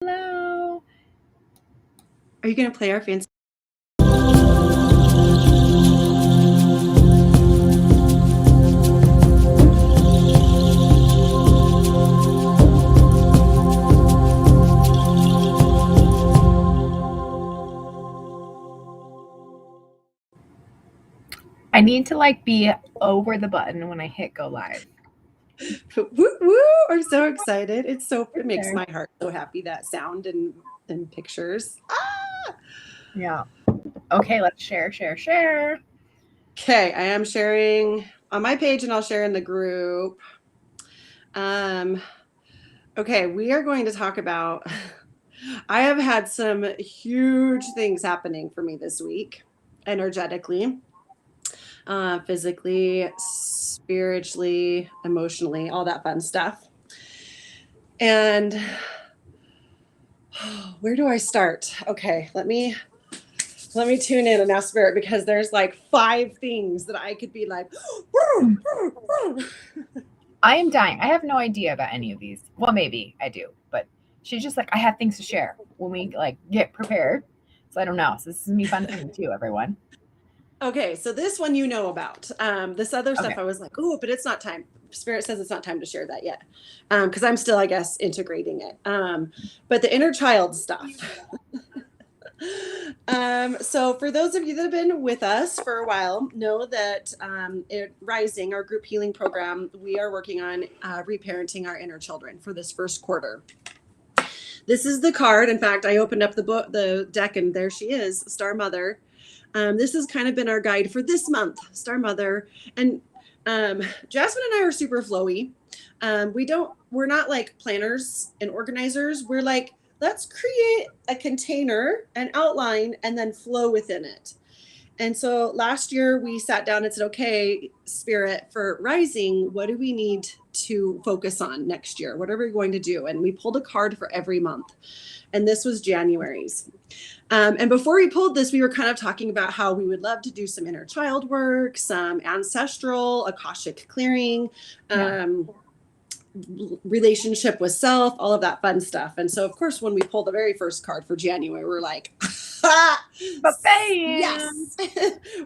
Hello. Are you going to play our fancy? I need to be over the button when I hit go live. Woo, woo! I'm so excited. It makes Okay. my heart so happy, that sound and pictures. Ah! Yeah. Okay, let's share. Okay, I am sharing on my page and I'll share in the group. Okay, we are going to talk about I have had some huge things happening for me this week, energetically, physically, spiritually, emotionally, all that fun stuff. And where do I start? Okay, let me tune in and ask Spirit, because there's like 5 things that I could be like. I am dying. I have no idea about any of these. Well, maybe I do, but she's just like, I have things to share when we get prepared. So I don't know. So this is me fun for me too, everyone. Okay, so this one you know about. This other stuff Okay. I was like, oh, but it's not time. Spirit says it's not time to share that yet, because I'm still, I guess, integrating it. But the inner child stuff. So for those of you that have been with us for a while, know that Rising, our group healing program, we are working on reparenting our inner children for this first quarter. This is the card. In fact, I opened up the deck, and there she is, Star Mother. This has kind of been our guide for this month, Star Mother. And Jasmine and I are super flowy. We're not like planners and organizers. We're like, let's create a container, an outline, and then flow within it. And so last year we sat down and said, okay, Spirit, for Rising, what do we need to focus on next year? What are we going to do? And we pulled a card for every month. And this was January's. And before we pulled this, we were kind of talking about how we would love to do some inner child work, some ancestral, Akashic clearing, relationship with self, all of that fun stuff. And so, of course, when we pulled the very first card for January, we're like, But bam! Yes,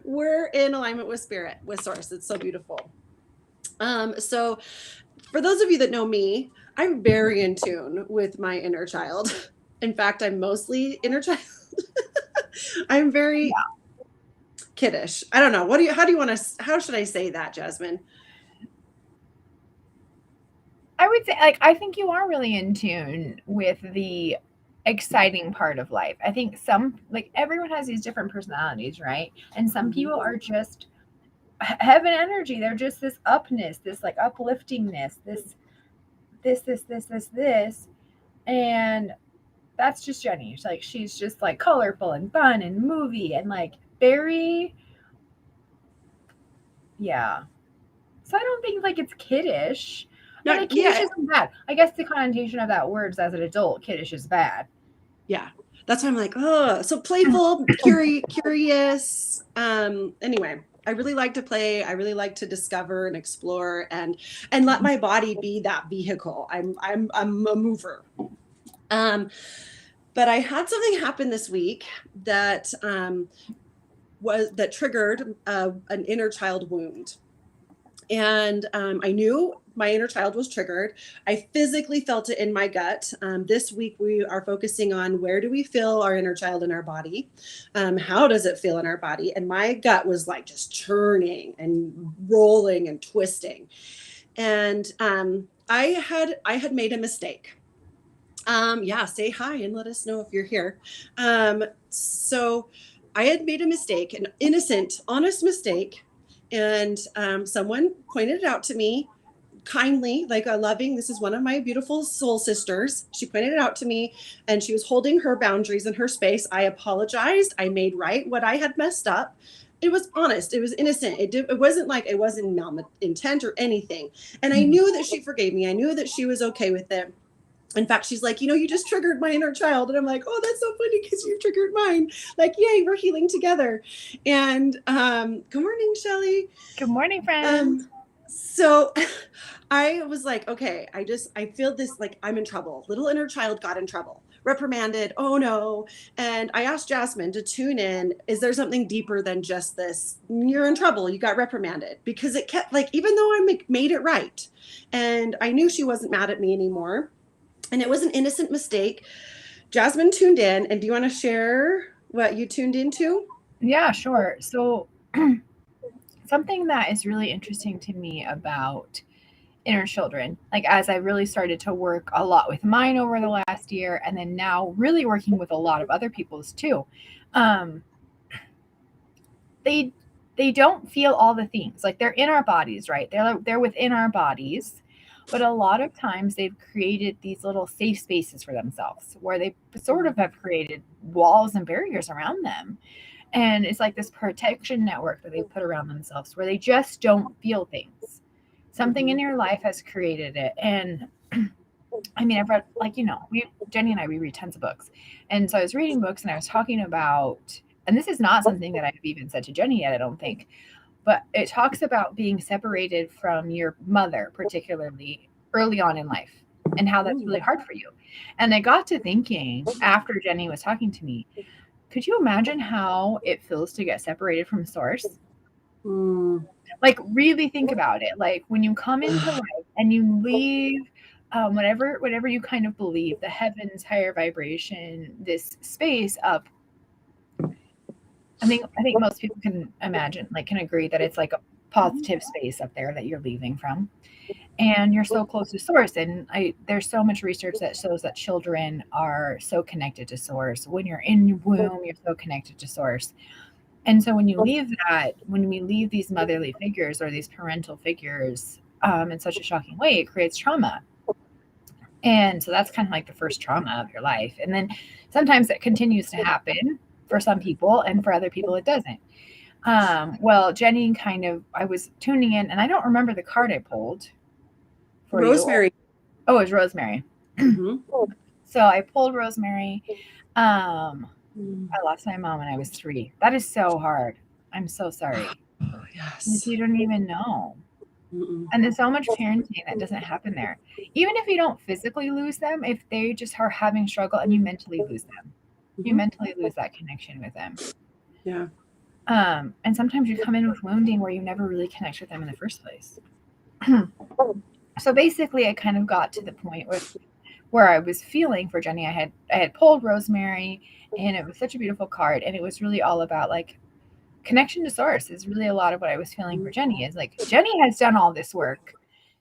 we're in alignment with Spirit, with Source. It's so beautiful. So for those of you that know me, I'm very in tune with my inner child. In fact, I'm mostly inner child. I'm very kiddish. I don't know. How should I say that, Jasmine? I would say, I think you are really in tune with the exciting part of life. I think everyone has these different personalities, right? And some people are just heaven energy. They're just this upness, this upliftingness, this. And that's just Jenni. She's just colorful and fun and movie and very, yeah. So I don't think it's kiddish. But kiddish isn't bad. I guess the connotation of that word is, as an adult, kiddish is bad. Yeah. That's why I'm like, oh, so playful, curious. Anyway, I really like to play. I really like to discover and explore and let my body be that vehicle. I'm a mover. But I had something happen this week that triggered an inner child wound. And I knew my inner child was triggered. I physically felt it in my gut. This week, we are focusing on, where do we feel our inner child in our body? How does it feel in our body? And my gut was just churning and rolling and twisting. And I had made a mistake. Say hi and let us know if you're here. So I had made a mistake, an innocent, honest mistake. And someone pointed it out to me kindly, like a loving, this is one of my beautiful soul sisters. She pointed it out to me, and she was holding her boundaries in her space. I apologized. I made right what I had messed up. It was honest. It was innocent. It wasn't it wasn't malintent or anything. And I knew that she forgave me. I knew that she was okay with it. In fact, she's like, you just triggered my inner child. And I'm like, oh, that's so funny, because you triggered mine. Yay, we're healing together. And good morning, Shelly. Good morning, friends. So I was like, okay, I feel this, I'm in trouble. Little inner child got in trouble. reprimanded. Oh no. And I asked Jasmine to tune in. Is there something deeper than just this? You're in trouble. You got reprimanded. Because it kept like, even though I made it right and I knew she wasn't mad at me anymore and it was an innocent mistake, Jasmine tuned in. And do you want to share what you tuned into? Yeah, sure. So, something that is really interesting to me about inner children, like as I really started to work a lot with mine over the last year, and then now really working with a lot of other people's too, um, they they don't feel all the things. Like they're in our bodies, right? They're within our bodies, but a lot of times they've created these little safe spaces for themselves where they sort of have created walls and barriers around them. And it's like this protection network that they put around themselves where they just don't feel things. Something in your life has created it. And I mean, I've read, like, Jenny and I, we read tons of books. And so I was reading books and I was talking about, and this is not something that I've even said to Jenny yet, I don't think, but it talks about being separated from your mother, particularly early on in life, and how that's really hard for you. And I got to thinking after Jenny was talking to me, could you imagine how it feels to get separated from source? Mm. Like, really think about it. Like, when you come into life and you leave whatever you kind of believe, the heavens, higher vibration, this space up. I think most people can imagine, like, can agree that it's like a positive space up there that you're leaving from. And you're so close to source. And there's so much research that shows that children are so connected to source. When you're in your womb, you're so connected to source. And so when you leave that, when we leave these motherly figures or these parental figures in such a shocking way, it creates trauma. And so that's kind of like the first trauma of your life. And then sometimes it continues to happen for some people, and for other people it doesn't. Well, Jenny I was tuning in, and I don't remember the card I pulled for Rosemary. you. Oh, it was Rosemary. Mm-hmm. So I pulled Rosemary. I lost my mom when I was 3. That is so hard. I'm so sorry. Oh, yes. You don't even know. Mm-mm. And there's so much parenting that doesn't happen there. Even if you don't physically lose them, if they just are having struggle and you mentally lose them, you mentally lose that connection with them. Yeah. And sometimes you come in with wounding where you never really connect with them in the first place. So basically, I kind of got to the point where I was feeling for Jenny. I had pulled Rosemary, and it was such a beautiful card, and it was really all about like connection to source is really a lot of what I was feeling for Jenny. Is like Jenny has done all this work.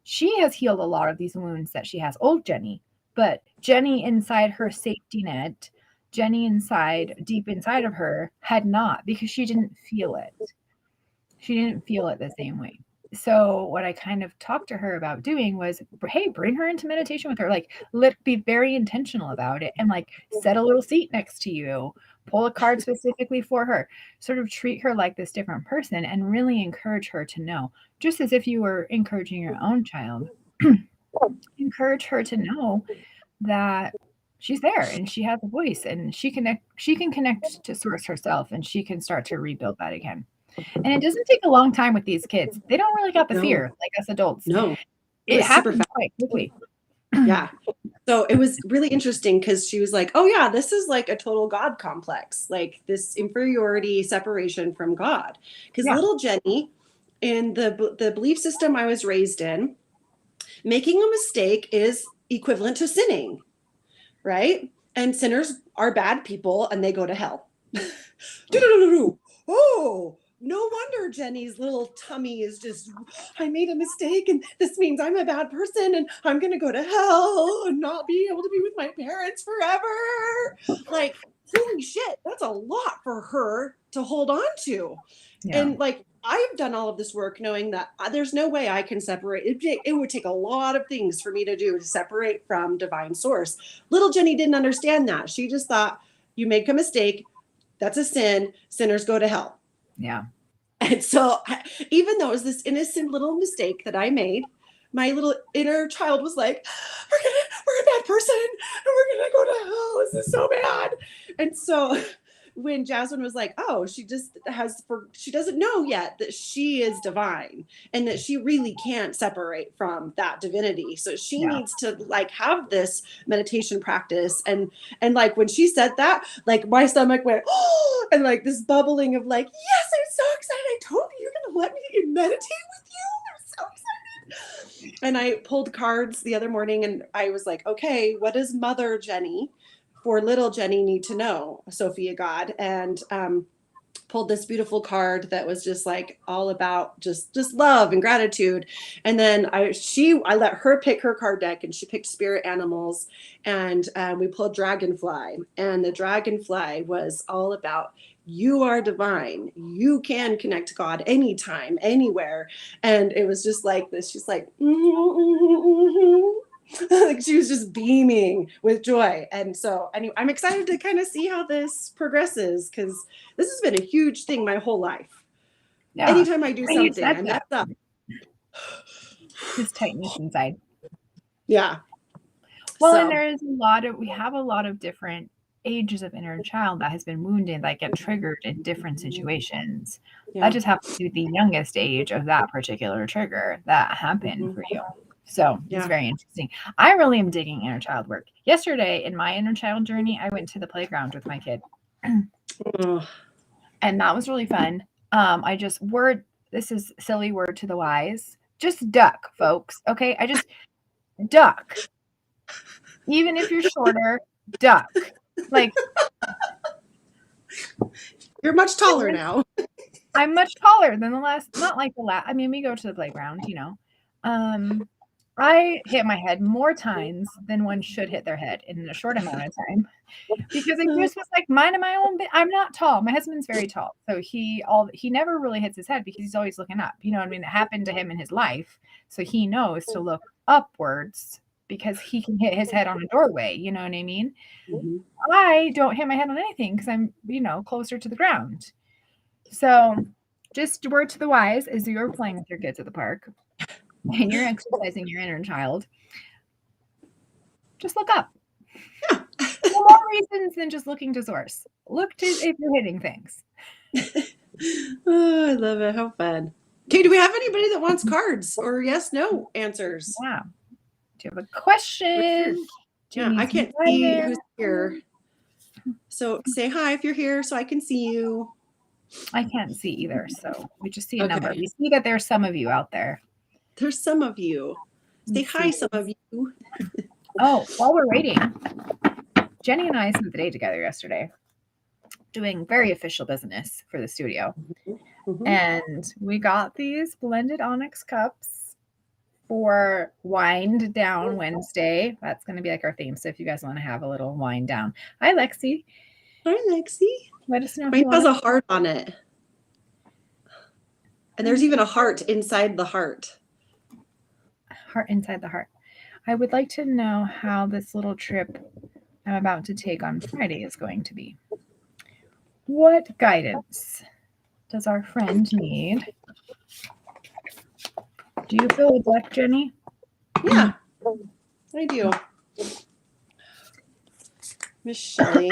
She has healed a lot of these wounds that she has, old Jenny, but Jenny inside her safety net, Jenny deep inside of her had not, because she didn't feel it. She didn't feel it the same way. So what I kind of talked to her about doing was, hey, bring her into meditation with her. Like, be very intentional about it, and like set a little seat next to you, pull a card specifically for her, sort of treat her like this different person, and really encourage her to know, just as if you were encouraging your own child, encourage her to know that she's there and she has a voice and she can connect to source herself, and she can start to rebuild that again. And it doesn't take a long time with these kids. They don't really got the fear like us adults. No. It happens quite quickly. Yeah. So it was really interesting because she was like, oh yeah, this is like a total God complex, like this inferiority separation from God. Because little Jenny, in the belief system I was raised in, making a mistake is equivalent to sinning, right? And sinners are bad people and they go to hell. Oh, no wonder Jenny's little tummy is just, I made a mistake and this means I'm a bad person and I'm going to go to hell and not be able to be with my parents forever. Like, holy shit, that's a lot for her to hold on to. Yeah. And like, I've done all of this work knowing that there's no way I can separate. It would take a lot of things for me to do to separate from divine source. Little Jenny didn't understand that. She just thought, you make a mistake, that's a sin, sinners go to hell. Yeah. And so even though it was this innocent little mistake that I made, my little inner child was like, we're a bad person and we're going to go to hell. This is so bad. And so when Jasmine was like, oh, she doesn't know yet that she is divine and that she really can't separate from that divinity. So she needs to like have this meditation practice. And like when she said that, like my stomach went, oh, and like this bubbling of like, yes, I'm so excited. I told you you're going to let me meditate with you. I'm so excited. And I pulled cards the other morning and I was like, okay, what does Mother Jenni for little Jenni need to know, Sophia God? And pulled this beautiful card that was just like all about just love and gratitude. And then I let her pick her card deck, and she picked spirit animals, and we pulled dragonfly, and the dragonfly was all about you are divine, you can connect to God anytime, anywhere. And it was just like this, she's like like she was just beaming with joy. And so anyway, I'm excited to kind of see how this progresses, because this has been a huge thing my whole life. Yeah. Anytime I do something, I mess up. His tightness inside. Yeah. Well, and we have a lot of different ages of inner child that has been wounded, that get triggered in different situations. Yeah. That just happens to be the youngest age of that particular trigger that happened for you. So it's very interesting. I really am digging inner child work. Yesterday in my inner child journey, I went to the playground with my kid. And that was really fun. This is silly word to the wise. Just duck, folks. Okay. I just duck. Even if you're shorter, duck. Like, you're much taller now. I'm much taller than not like the last. I mean, we go to the playground, you know. I hit my head more times than one should hit their head in a short amount of time, because I just was like minding my own bit. I'm not tall. My husband's very tall, so he never really hits his head because he's always looking up. You know what I mean? It happened to him in his life, so he knows to look upwards because he can hit his head on a doorway. You know what I mean? Mm-hmm. I don't hit my head on anything because I'm, closer to the ground. So, just word to the wise: as you're playing with your kids at the park and you're exercising your inner child, just look up. For more reasons than just looking to source. Look to if you're hitting things. Oh, I love it. How fun. Okay, do we have anybody that wants cards or yes, no answers? Yeah. Do you have a question? Yeah, I can't see who's here. So say hi if you're here so I can see you. I can't see either, so we just see a number. We see that there's some of you out there. There's some of you. Say hi, some of you. Oh, while we're waiting, Jenni and I spent the day together yesterday doing very official business for the studio. Mm-hmm. And we got these blended onyx cups for Wind Down Wednesday. That's going to be like our theme. So if you guys want to have a little wind down. Hi, Lexi. Hi, Lexi. Let us know. Mine has a heart on it. And there's even a heart inside the heart. Heart inside the heart. I would like to know how this little trip I'm about to take on Friday is going to be. What guidance does our friend need? Do you feel a deck, Jenni? Yeah, I do. Miss Shelley.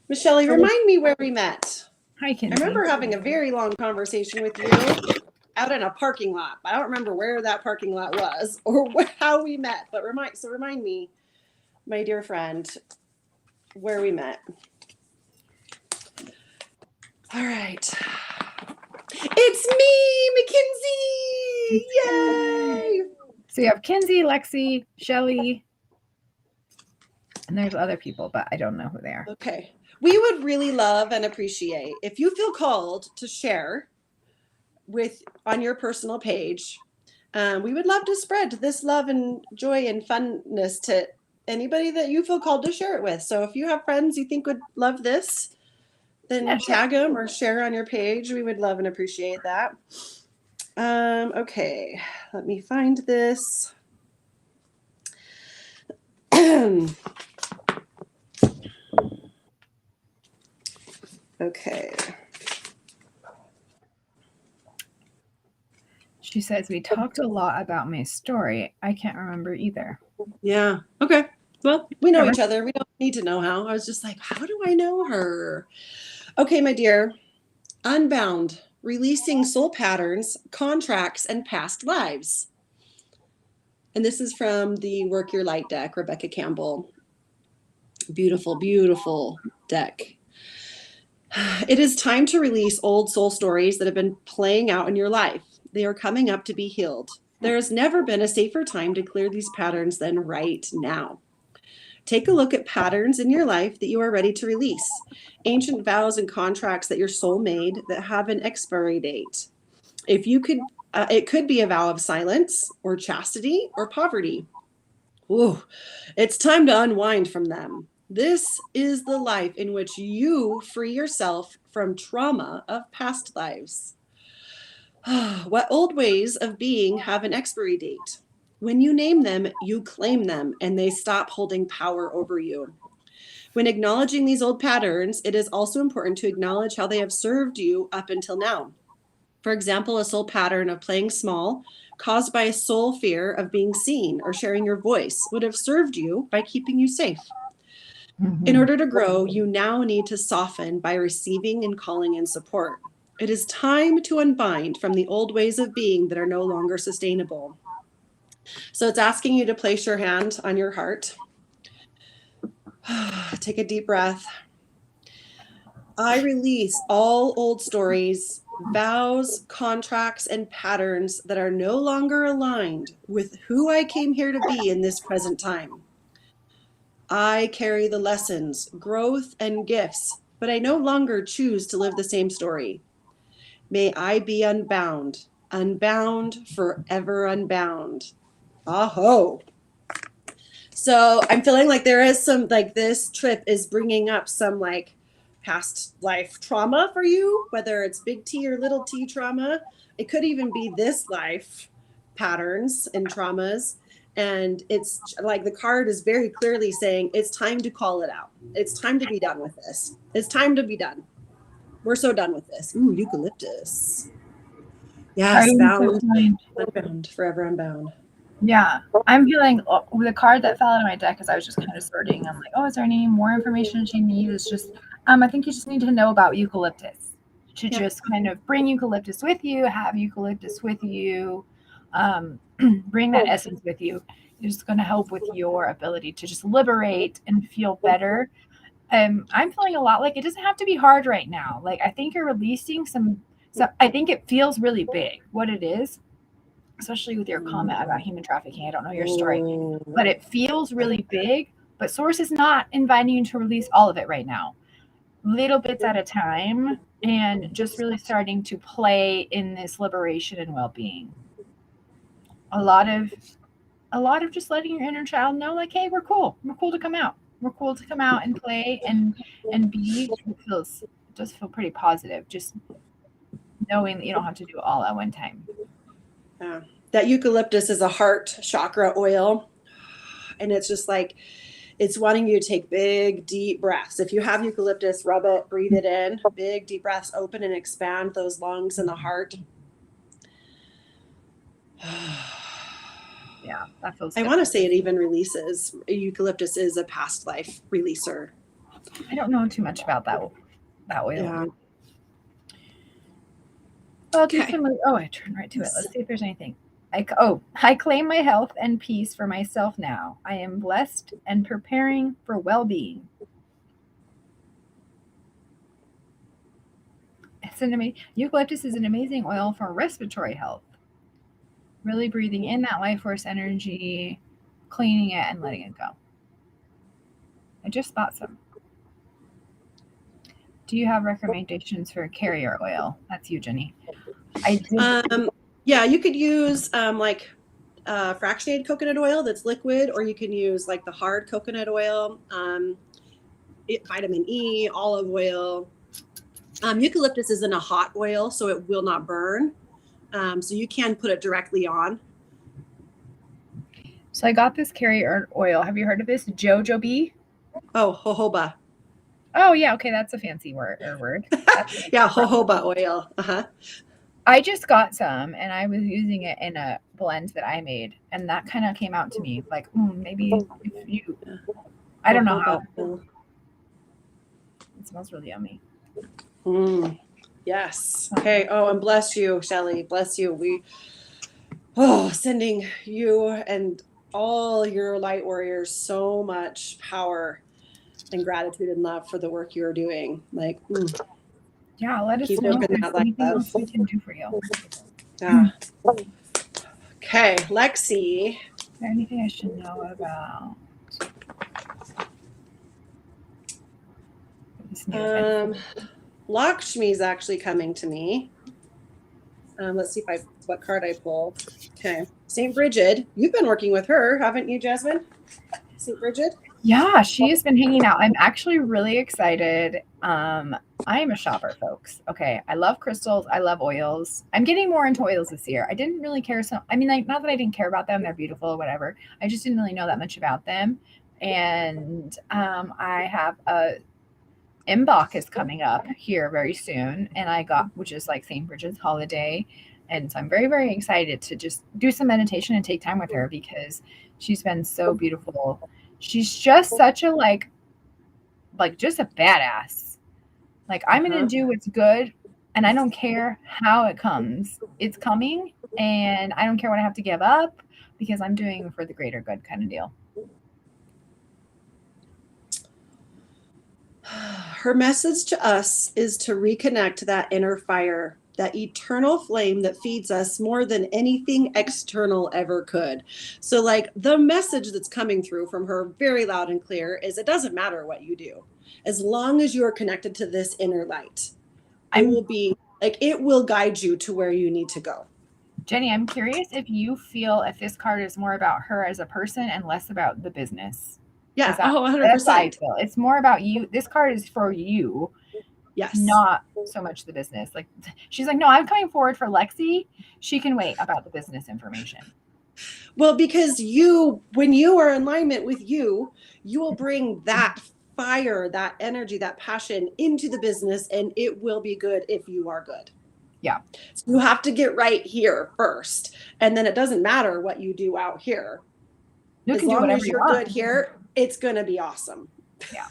Miss Shelley, remind me where we met. Hi, Kinsey. I remember having a very long conversation with you out in a parking lot. I don't remember where that parking lot was or how we met, but remind me, my dear friend, where we met. All right. It's me, Mackenzie! Yay! So you have Kinsey, Lexi, Shelley, and there's other people, but I don't know who they are. Okay. We would really love and appreciate if you feel called to share on your personal page. We would love to spread this love and joy and funness to anybody that you feel called to share it with. So if you have friends you think would love this, then tag them or share on your page. We would love and appreciate that. Okay, let me find this. Okay. She says, we talked a lot about my story. I can't remember either. Yeah. Okay. Well, we know each other. We don't need to know how. I was just like, how do I know her? Okay, my dear. Unbound, releasing soul patterns, contracts, and past lives. And this is from the Work Your Light deck, Rebecca Campbell. Beautiful, beautiful deck. It is time to release old soul stories that have been playing out in your life. They are coming up to be healed. There has never been a safer time to clear these patterns than right now. Take a look at patterns in your life that you are ready to release, ancient vows and contracts that your soul made that have an expiry date. If you could, it could be a vow of silence or chastity or poverty. Ooh, it's time to unwind from them. This is the life in which you free yourself from trauma of past lives. What old ways of being have an expiry date? When you name them, you claim them, and they stop holding power over you. When acknowledging these old patterns, it is also important to acknowledge how they have served you up until now. For example, a soul pattern of playing small, caused by a soul fear of being seen or sharing your voice, would have served you by keeping you safe. In order to grow, you now need to soften by receiving and calling in support. It is time to unbind from the old ways of being that are no longer sustainable. So it's asking you to place your hand on your heart. Take a deep breath. I release all old stories, vows, contracts, and patterns that are no longer aligned with who I came here to be in this present time. I carry the lessons, growth, and gifts, but I no longer choose to live the same story. May I be unbound, unbound, forever unbound. Aho. So I'm feeling like there is some, like, this trip is bringing up some like past life trauma for you, whether it's big T or little t trauma. It could even be this life patterns and traumas. And it's like the card is very clearly saying it's time to call it out. It's time to be done with this. It's time to be done. We're so done with this. Ooh, eucalyptus. Yes, bound, unbound, forever unbound. Yeah, I'm feeling the card that fell out of my deck as I was just kind of sorting. I'm like, oh, is there any more information she needs? It's just, I think you just need to know about eucalyptus to just kind of bring eucalyptus with you, have eucalyptus with you, bring that essence with you. It's just going to help with your ability to just liberate and feel better. I'm feeling a lot like it doesn't have to be hard right now. Like I think you're releasing some. I think it feels really big. What it is, especially with your comment about human trafficking. I don't know your story, but it feels really big. But Source is not inviting you to release all of it right now. Little bits at a time, and just really starting to play in this liberation and well-being. A lot of just letting your inner child know, like, hey, we're cool. We're cool to come out. We're cool to come out and play and be. It does feel pretty positive. Just knowing that you don't have to do it all at one time. Yeah. That eucalyptus is a heart chakra oil. And it's just like, it's wanting you to take big, deep breaths. If you have eucalyptus, rub it, breathe it in, big, deep breaths, open and expand those lungs and the heart. Yeah, that feels I good. want to say it even releases. Eucalyptus is a past life releaser. I don't know too much about that oil. Yeah. I'll do some. Oh, I turned right to it. Let's see if there's anything. I claim my health and peace for myself now. I am blessed and preparing for well-being. Eucalyptus is an amazing oil for respiratory health. Really breathing in that life force energy, cleaning it, and letting it go. I just bought some. Do you have recommendations for carrier oil? That's you, Jenni. I do. Yeah, you could use fractionated coconut oil that's liquid, or you can use like the hard coconut oil, vitamin E, olive oil. Eucalyptus isn't a hot oil, so it will not burn. So you can put it directly on. So I got this carrier oil. Have you heard of this? Jojoba? Oh, jojoba. Oh, yeah. Okay, that's a fancy word. Yeah, jojoba oil. Uh-huh. I just got some and I was using it in a blend that I made, and that kind of came out to me like, maybe if you, I don't know how. It smells really yummy. Yes. Okay. Oh, and bless you, Shelly. Bless you. Sending you and all your light warriors so much power and gratitude and love for the work you're doing. Like, yeah, let us keep know if working there's that like anything love. else we can do for you. Yeah. Okay, Lexi. Is there anything I should know about? Lakshmi's actually coming to me. Let's see what card I pull. Okay, St. Bridget. You've been working with her, haven't you, Jasmine? St. Bridget? Yeah, she has been hanging out. I'm actually really excited. I am a shopper, folks. Okay, I love crystals. I love oils. I'm getting more into oils this year. I didn't really care like, not that I didn't care about them. They're beautiful or whatever. I just didn't really know that much about them. And I have a Mbach is coming up here very soon, and which is like St. Bridget's holiday. And so I'm very, very excited to just do some meditation and take time with her because she's been so beautiful. She's just such a like just a badass. Like, I'm going to do what's good, and I don't care how it comes. It's coming, and I don't care what I have to give up because I'm doing for the greater good kind of deal. Her message to us is to reconnect that inner fire, that eternal flame that feeds us more than anything external ever could. So, like, the message that's coming through from her very loud and clear is it doesn't matter what you do. As long as you are connected to this inner light, it will guide you to where you need to go. Jenni, I'm curious if you feel if this card is more about her as a person and less about the business. Yeah. 100%. That's how I feel. It's more about you. This card is for you. Yes. Not so much the business. Like, she's like, no, I'm coming forward for Lexi. She can wait about the business information. Well, because when you are in alignment with you will bring that fire, that energy, that passion into the business, and it will be good if you are good. Yeah. So you have to get right here first, and then it doesn't matter what you do out here. As long as you're good here, it's going to be awesome. Yeah.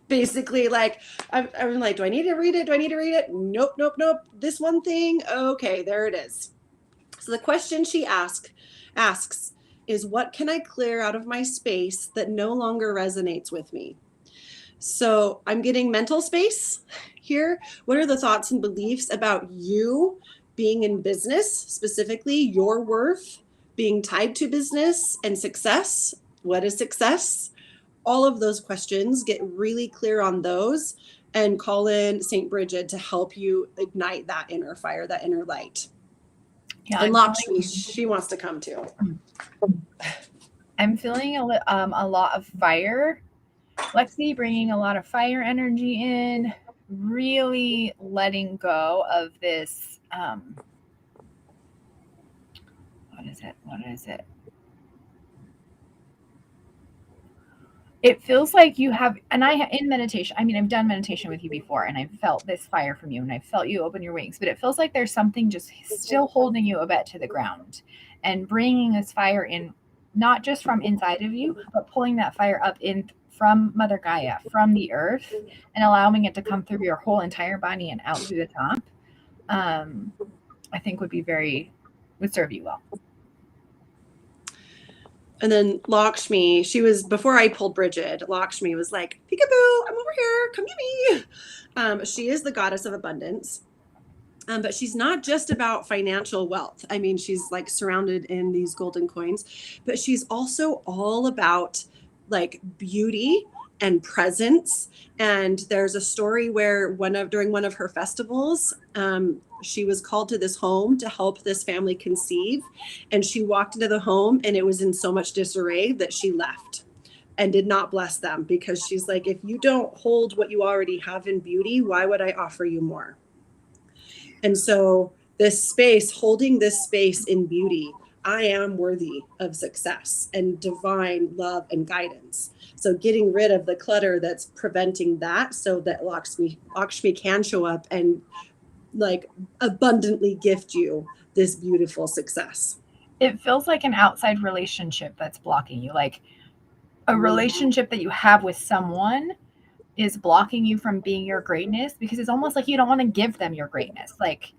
Basically, like, I'm like, do I need to read it? Do I need to read it? Nope. This one thing. Okay, there it is. So the question she asks is, what can I clear out of my space that no longer resonates with me? So I'm getting mental space here. What are the thoughts and beliefs about you being in business, specifically your worth being tied to business and success? What is success? All of those questions, get really clear on those and call in St. Bridget to help you ignite that inner fire, that inner light. Yeah, and Lakshmi, she wants to come too. I'm feeling a lot of fire. Lexi bringing a lot of fire energy in, really letting go of this. What is it? It feels like you have, and in meditation, I mean, I've done meditation with you before, and I've felt this fire from you, and I've felt you open your wings, but it feels like there's something just still holding you a bit to the ground and bringing this fire in, not just from inside of you, but pulling that fire up in from Mother Gaia, from the earth, and allowing it to come through your whole entire body and out through the top. I think would serve you well. And then Lakshmi, before I pulled Bridget, Lakshmi was like, peekaboo, I'm over here, come get me. She is the goddess of abundance. But she's not just about financial wealth. I mean, she's like surrounded in these golden coins, but she's also all about like beauty and presence. And there's a story where during one of her festivals, she was called to this home to help this family conceive. And she walked into the home and it was in so much disarray that she left and did not bless them, because she's like, if you don't hold what you already have in beauty, why would I offer you more? And so holding this space in beauty, I am worthy of success and divine love and guidance. So getting rid of the clutter that's preventing that so that Lakshmi can show up and like abundantly gift you this beautiful success. It feels like an outside relationship that's blocking you. Like a relationship that you have with someone is blocking you from being your greatness, because it's almost like you don't want to give them your greatness. Like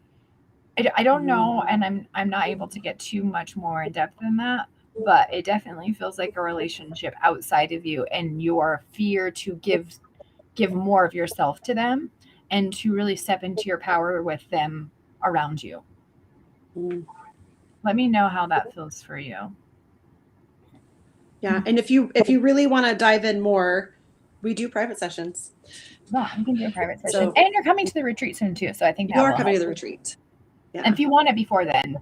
I don't know, and I'm not able to get too much more in depth than that, but it definitely feels like a relationship outside of you, and your fear to give more of yourself to them and to really step into your power with them around you. Mm. Let me know how that feels for you. Yeah, and if you really want to dive in more, we do private sessions. Yeah, we can do a private session. So- and you're coming to the retreat soon too, so I think that You are will coming to help. the retreat. Yeah. And if you want it before then,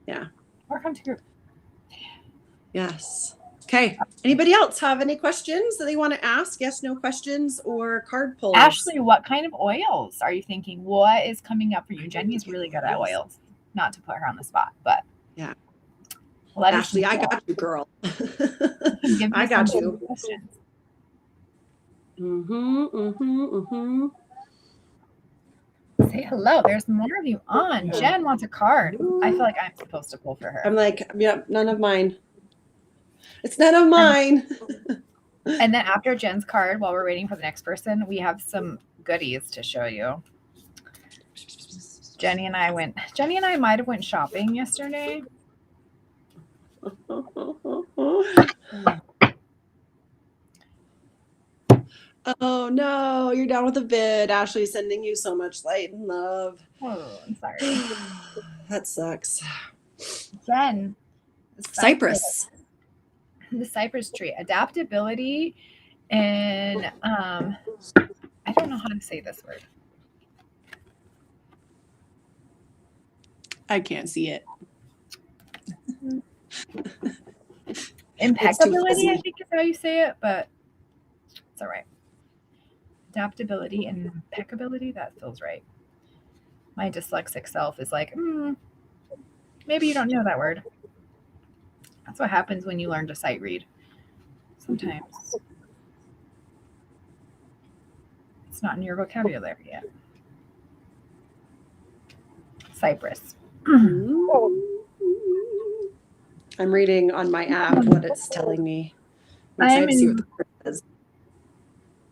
Yeah. or come to group. Yes. Okay. Anybody else have any questions that they want to ask? Yes, no questions, or card pulls? Ashley, what kind of oils are you thinking? What is coming up for you? Jenny's really good at oils. Not to put her on the spot, but yeah. let Ashley, us I got you, girl. give I got you. Questions. Say hello. There's more of you on. Jen wants a card. I feel like I'm supposed to pull for her. I'm like, yeah, none of mine. It's none of mine. And then after Jen's card, while we're waiting for the next person, we have some goodies to show you. Jenny and I might have went shopping yesterday. Oh no, you're down with a vid. Ashley's sending you so much light and love. Oh, I'm sorry. That sucks. Jen. Cypress. The cypress tree. Adaptability and I don't know how to say this word. I can't see it. Impeccability, I think is how you say it, but it's all right. Adaptability and impeccability, that feels right. My dyslexic self is like, maybe you don't know that word. That's what happens when you learn to sight read. Sometimes it's not in your vocabulary yet. Cypress. I'm reading on my app what it's telling me. I'm excited to see what the word says.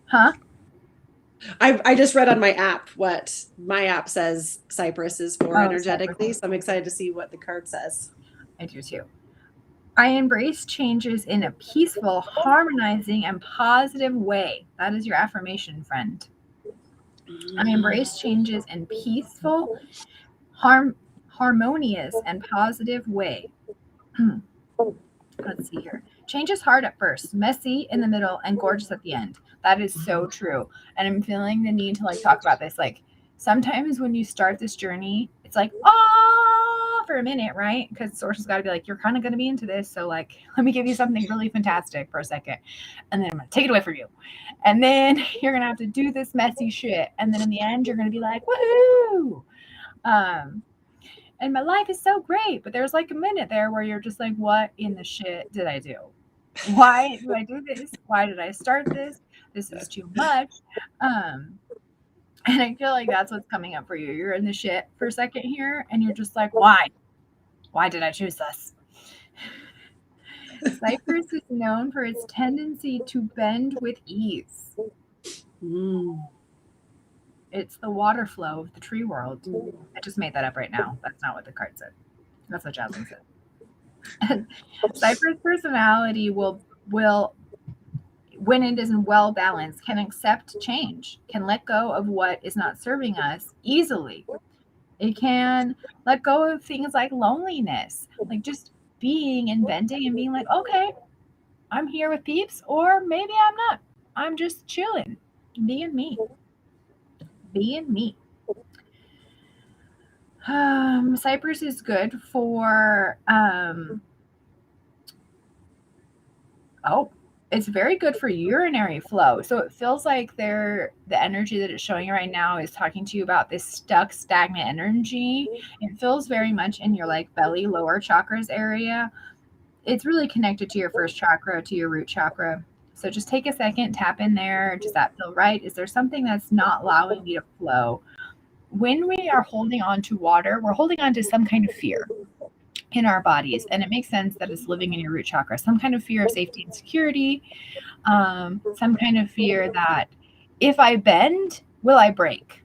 Huh? I just read on my app what my app says Cypress is for energetically. Cypress. So I'm excited to see what the card says. I do too. I embrace changes in a peaceful, harmonizing, and positive way. That is your affirmation, friend. I embrace changes in peaceful, harmonious, and positive way. Let's see here. Change is hard at first, messy in the middle, and gorgeous at the end. That is so true. And I'm feeling the need to talk about this. Like sometimes when you start this journey, it's like, for a minute, right? Because source has got to be like, you're kind of going to be into this. So let me give you something really fantastic for a second. And then I'm going to take it away from you. And then you're going to have to do this messy shit. And then in the end, you're going to be like, woohoo. And my life is so great. But there's a minute there where you're just like, what in the shit did I do? Why do I do this? Why did I start this? This is too much. And I feel like that's what's coming up for you. You're in the shit for a second here, and you're just like, why? Why did I choose this? Cypress is known for its tendency to bend with ease. It's the water flow of the tree world. I just made that up right now. That's not what the card said. That's what Jasmine said. Cypress personality will when it is well balanced, can accept change, can let go of what is not serving us easily. It can let go of things like loneliness, like just being and bending and being like, okay, I'm here with peeps, or maybe I'm not. I'm just chilling, being me. Being me. Cypress is good for it's very good for urinary flow. So it feels like the energy that it's showing you right now is talking to you about this stuck, stagnant energy. It feels very much in your belly, lower chakras area. It's really connected to your first chakra, to your root chakra. So just take a second, tap in there. Does that feel right? Is there something that's not allowing you to flow? when we are holding on to water, we're holding on to some kind of fear in our bodies. And it makes sense that it's living in your root chakra, some kind of fear of safety and security, some kind of fear that if I bend, will I break?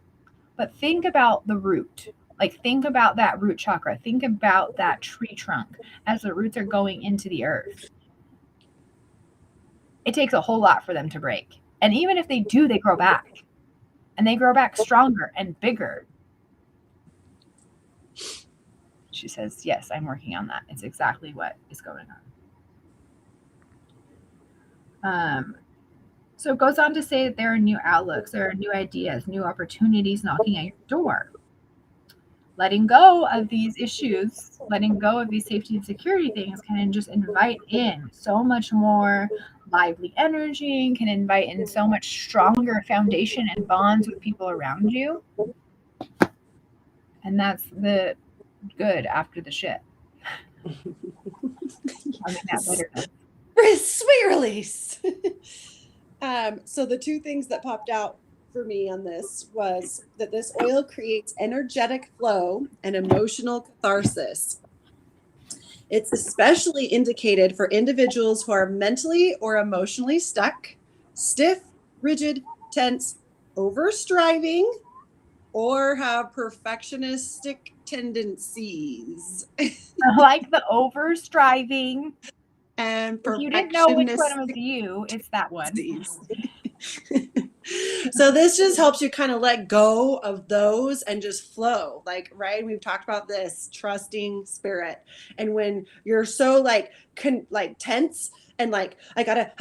But think about the root. Like, think about that root chakra. Think about that tree trunk as the roots are going into the earth. It takes a whole lot for them to break. And even if they do, they grow back. And they grow back stronger and bigger. She says, yes, I'm working on that. It's exactly what is going on. So it goes on to say that there are new outlooks, there are new ideas, new opportunities knocking at your door. Letting go of these issues, letting go of these safety and security things can just invite in so much more lively energy, can invite in so much stronger foundation and bonds with people around you. And that's the good after the shit. I mean, that bitterness. Sweet release. So the two things that popped out for me on this was that this oil creates energetic flow and emotional catharsis. It's especially indicated for individuals who are mentally or emotionally stuck, stiff, rigid, tense, over-striving, or have perfectionistic tendencies. I like the over-striving. And if you didn't know which one was you, it's that one. So this just helps you kind of let go of those and just flow. Like, right, we've talked about this trusting spirit, and when you're so like tense and like I gotta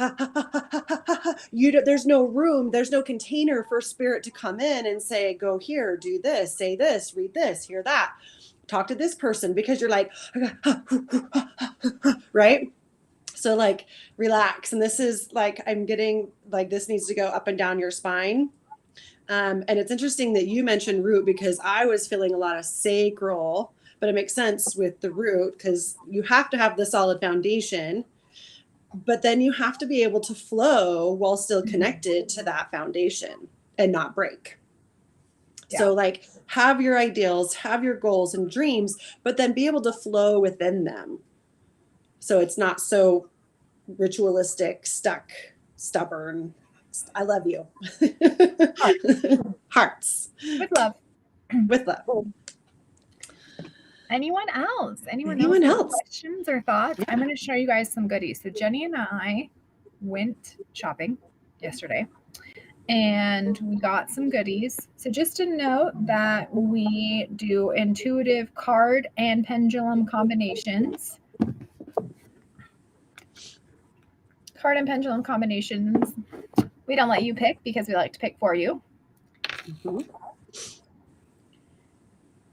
there's no room, there's no container for spirit to come in and say, go here, do this, say this, read this, hear that, talk to this person, because you're like right. So like relax. And this is like, I'm getting like, this needs to go up and down your spine. And it's interesting that you mentioned root, because I was feeling a lot of sacral, but it makes sense with the root because you have to have the solid foundation, but then you have to be able to flow while still connected to that foundation and not break. Yeah. So like have your ideals, have your goals and dreams, but then be able to flow within them. So it's not so ritualistic, stuck, stubborn. I love you. Hearts. With love. With love. Anyone else? Anyone else? Questions or thoughts? I'm going to show you guys some goodies. So Jenni and I went shopping yesterday and we got some goodies. So just a note that we do intuitive card and pendulum combinations. Card and pendulum combinations. We don't let you pick because we like to pick for you. Mm-hmm.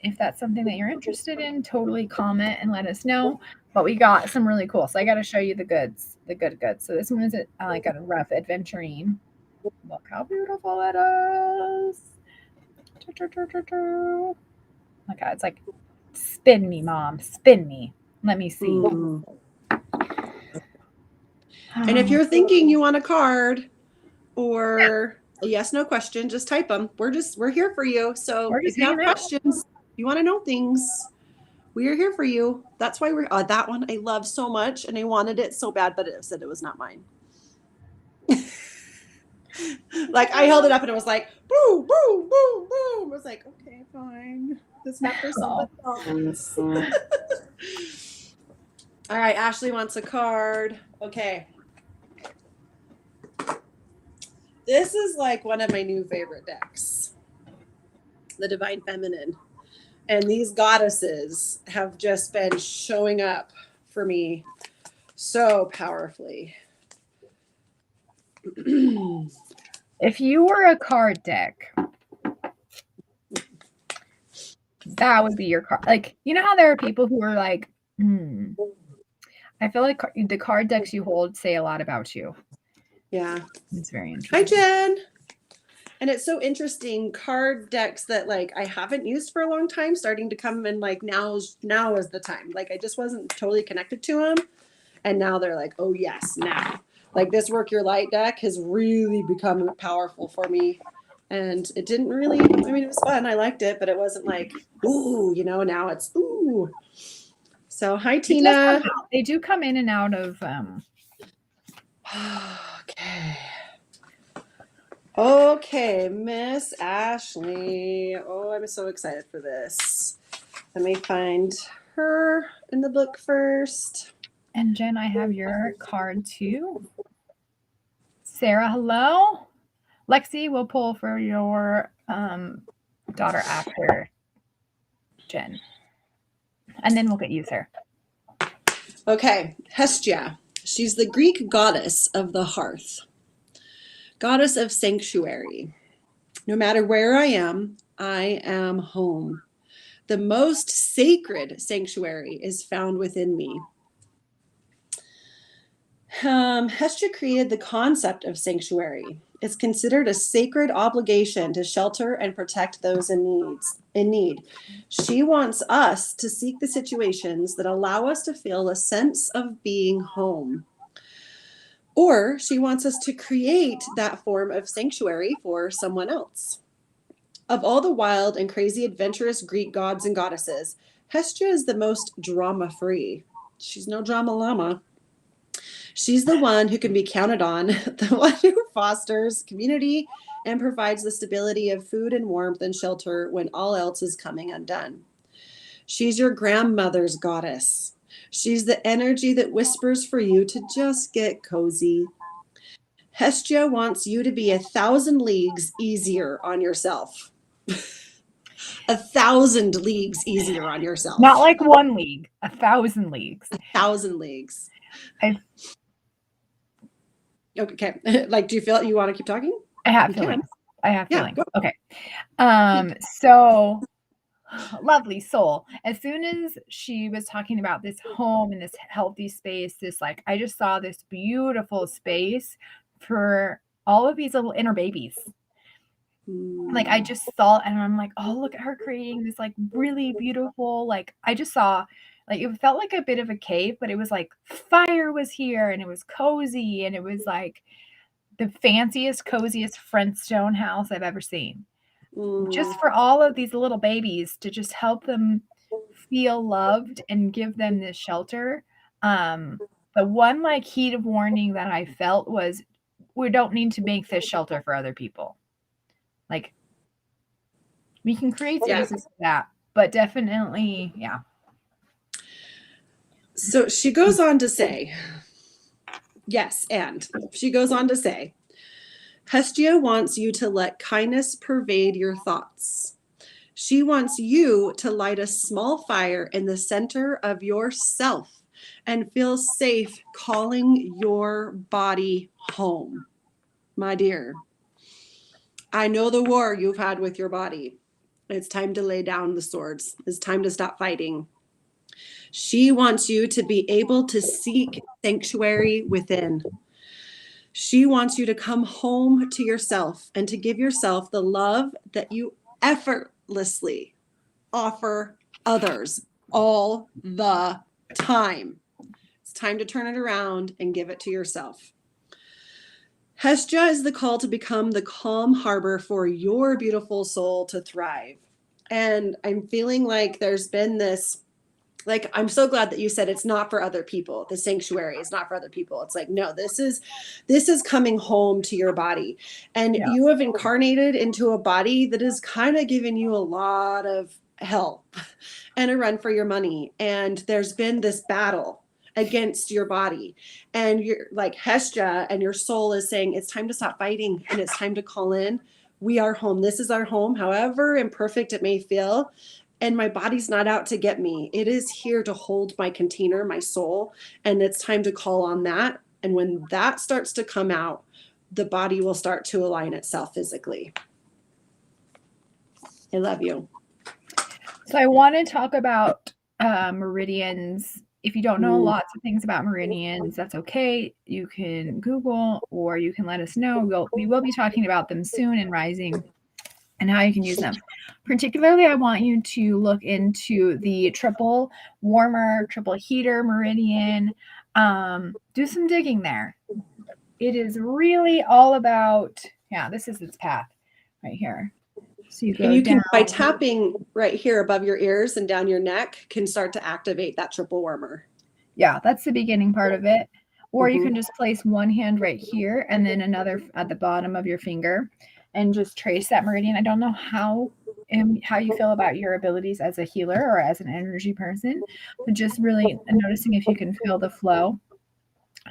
If that's something that you're interested in, totally comment and let us know. But we got some really cool. So I got to show you the goods, the good goods. So this one is like a rough adventurine. Look how beautiful it is. Look at it. It's like, spin me, mom, spin me. Let me see. Mm. And if you're thinking you want a card or a yes, no question, just type them. We're here for you. So if you have questions, you want to know things, we are here for you. That's why we're that one I love so much, and I wanted it so bad, but it said it was not mine. Like I held it up and it was like boom, boom, boom, boom. I was like, okay, fine. This is not for somebody else. All right, Ashley wants a card. Okay. This is like one of my new favorite decks, the Divine Feminine. And these goddesses have just been showing up for me so powerfully. If you were a card deck, that would be your card. Like, you know how there are people who are like, I feel like the card decks you hold say a lot about you. Yeah. It's very interesting. Hi, Jen. And it's so interesting. Card decks that like I haven't used for a long time starting to come in, like now is the time. Like I just wasn't totally connected to them. And now they're like, oh yes, now. Like this Work Your Light deck has really become powerful for me. And it didn't really, I mean, it was fun. I liked it, but it wasn't like, ooh, now it's ooh. So hi, Tina. They do come in and out of Okay. Okay, Miss Ashley. Oh, I'm so excited for this. Let me find her in the book first. And Jen, I have your card too. Sarah, hello. Lexi will pull for your daughter after Jen. And then we'll get you, sir. Okay, Hestia. She's the Greek goddess of the hearth, goddess of sanctuary. No matter where I am home. The most sacred sanctuary is found within me. Hestia created the concept of sanctuary. It's considered a sacred obligation to shelter and protect those in need. She wants us to seek the situations that allow us to feel a sense of being home. Or she wants us to create that form of sanctuary for someone else. Of all the wild and crazy adventurous Greek gods and goddesses, Hestia is the most drama-free. She's no drama llama. She's the one who can be counted on, the one who fosters community and provides the stability of food and warmth and shelter when all else is coming undone. She's your grandmother's goddess. She's the energy that whispers for you to just get cozy. Hestia wants you to be 1,000 leagues easier on yourself. 1,000 leagues easier on yourself. Not like 1 league, 1,000 leagues. 1,000 leagues. I Okay. Like, do you feel you want to keep talking? have You feelings. can. I have Yeah, feelings. go. Okay. So lovely soul. As soon as she was talking about this home and this healthy space, this like I just saw this beautiful space for all of these little inner babies. Like I just saw and I'm like, oh, look at her creating this like really beautiful, like I just saw like it felt like a bit of a cave, but it was like fire was here and it was cozy and it was like the fanciest, coziest Flintstone house I've ever seen. Just for all of these little babies to just help them feel loved and give them this shelter. The one like heat of warning that I felt was we don't need to make this shelter for other people. Like we can create spaces for that, but definitely, yeah. So she goes on to say, yes, and she goes on to say, Hestia wants you to let kindness pervade your thoughts. She wants you to light a small fire in the center of yourself and feel safe calling your body home. My dear, I know the war you've had with your body. It's time to lay down the swords. It's time to stop fighting. She wants you to be able to seek sanctuary within. She wants you to come home to yourself and to give yourself the love that you effortlessly offer others all the time. It's time to turn it around and give it to yourself. Hestia is the call to become the calm harbor for your beautiful soul to thrive. And I'm feeling like there's been this, like, I'm so glad that you said it's not for other people. The sanctuary is not for other people. It's like, no, this is coming home to your body. And Yeah. you have incarnated into a body that is kind of giving you a lot of help and a run for your money. And there's been this battle against your body, and you're like Hestia, and your soul is saying it's time to stop fighting and it's time to call in. We are home. This is our home, however imperfect it may feel. And my body's not out to get me. It is here to hold my container, my soul, and it's time to call on that. And when that starts to come out, the body will start to align itself physically. I love you. So I want to talk about meridians. If you don't know lots of things about meridians, that's okay. You can Google or you can let us know. We will be talking about them soon in Rising and how you can use them. Particularly, I want you to look into the triple warmer, triple heater meridian. Do some digging there. It is really all about, yeah, this is its path. right here. So you go And you down. can, by tapping right here above your ears and down your neck, can start to activate that triple warmer. Yeah, that's the beginning part of it. Or you can just place one hand right here and then another at the bottom of your finger and just trace that meridian. I don't know how you feel about your abilities as a healer or as an energy person, but just really noticing if you can feel the flow.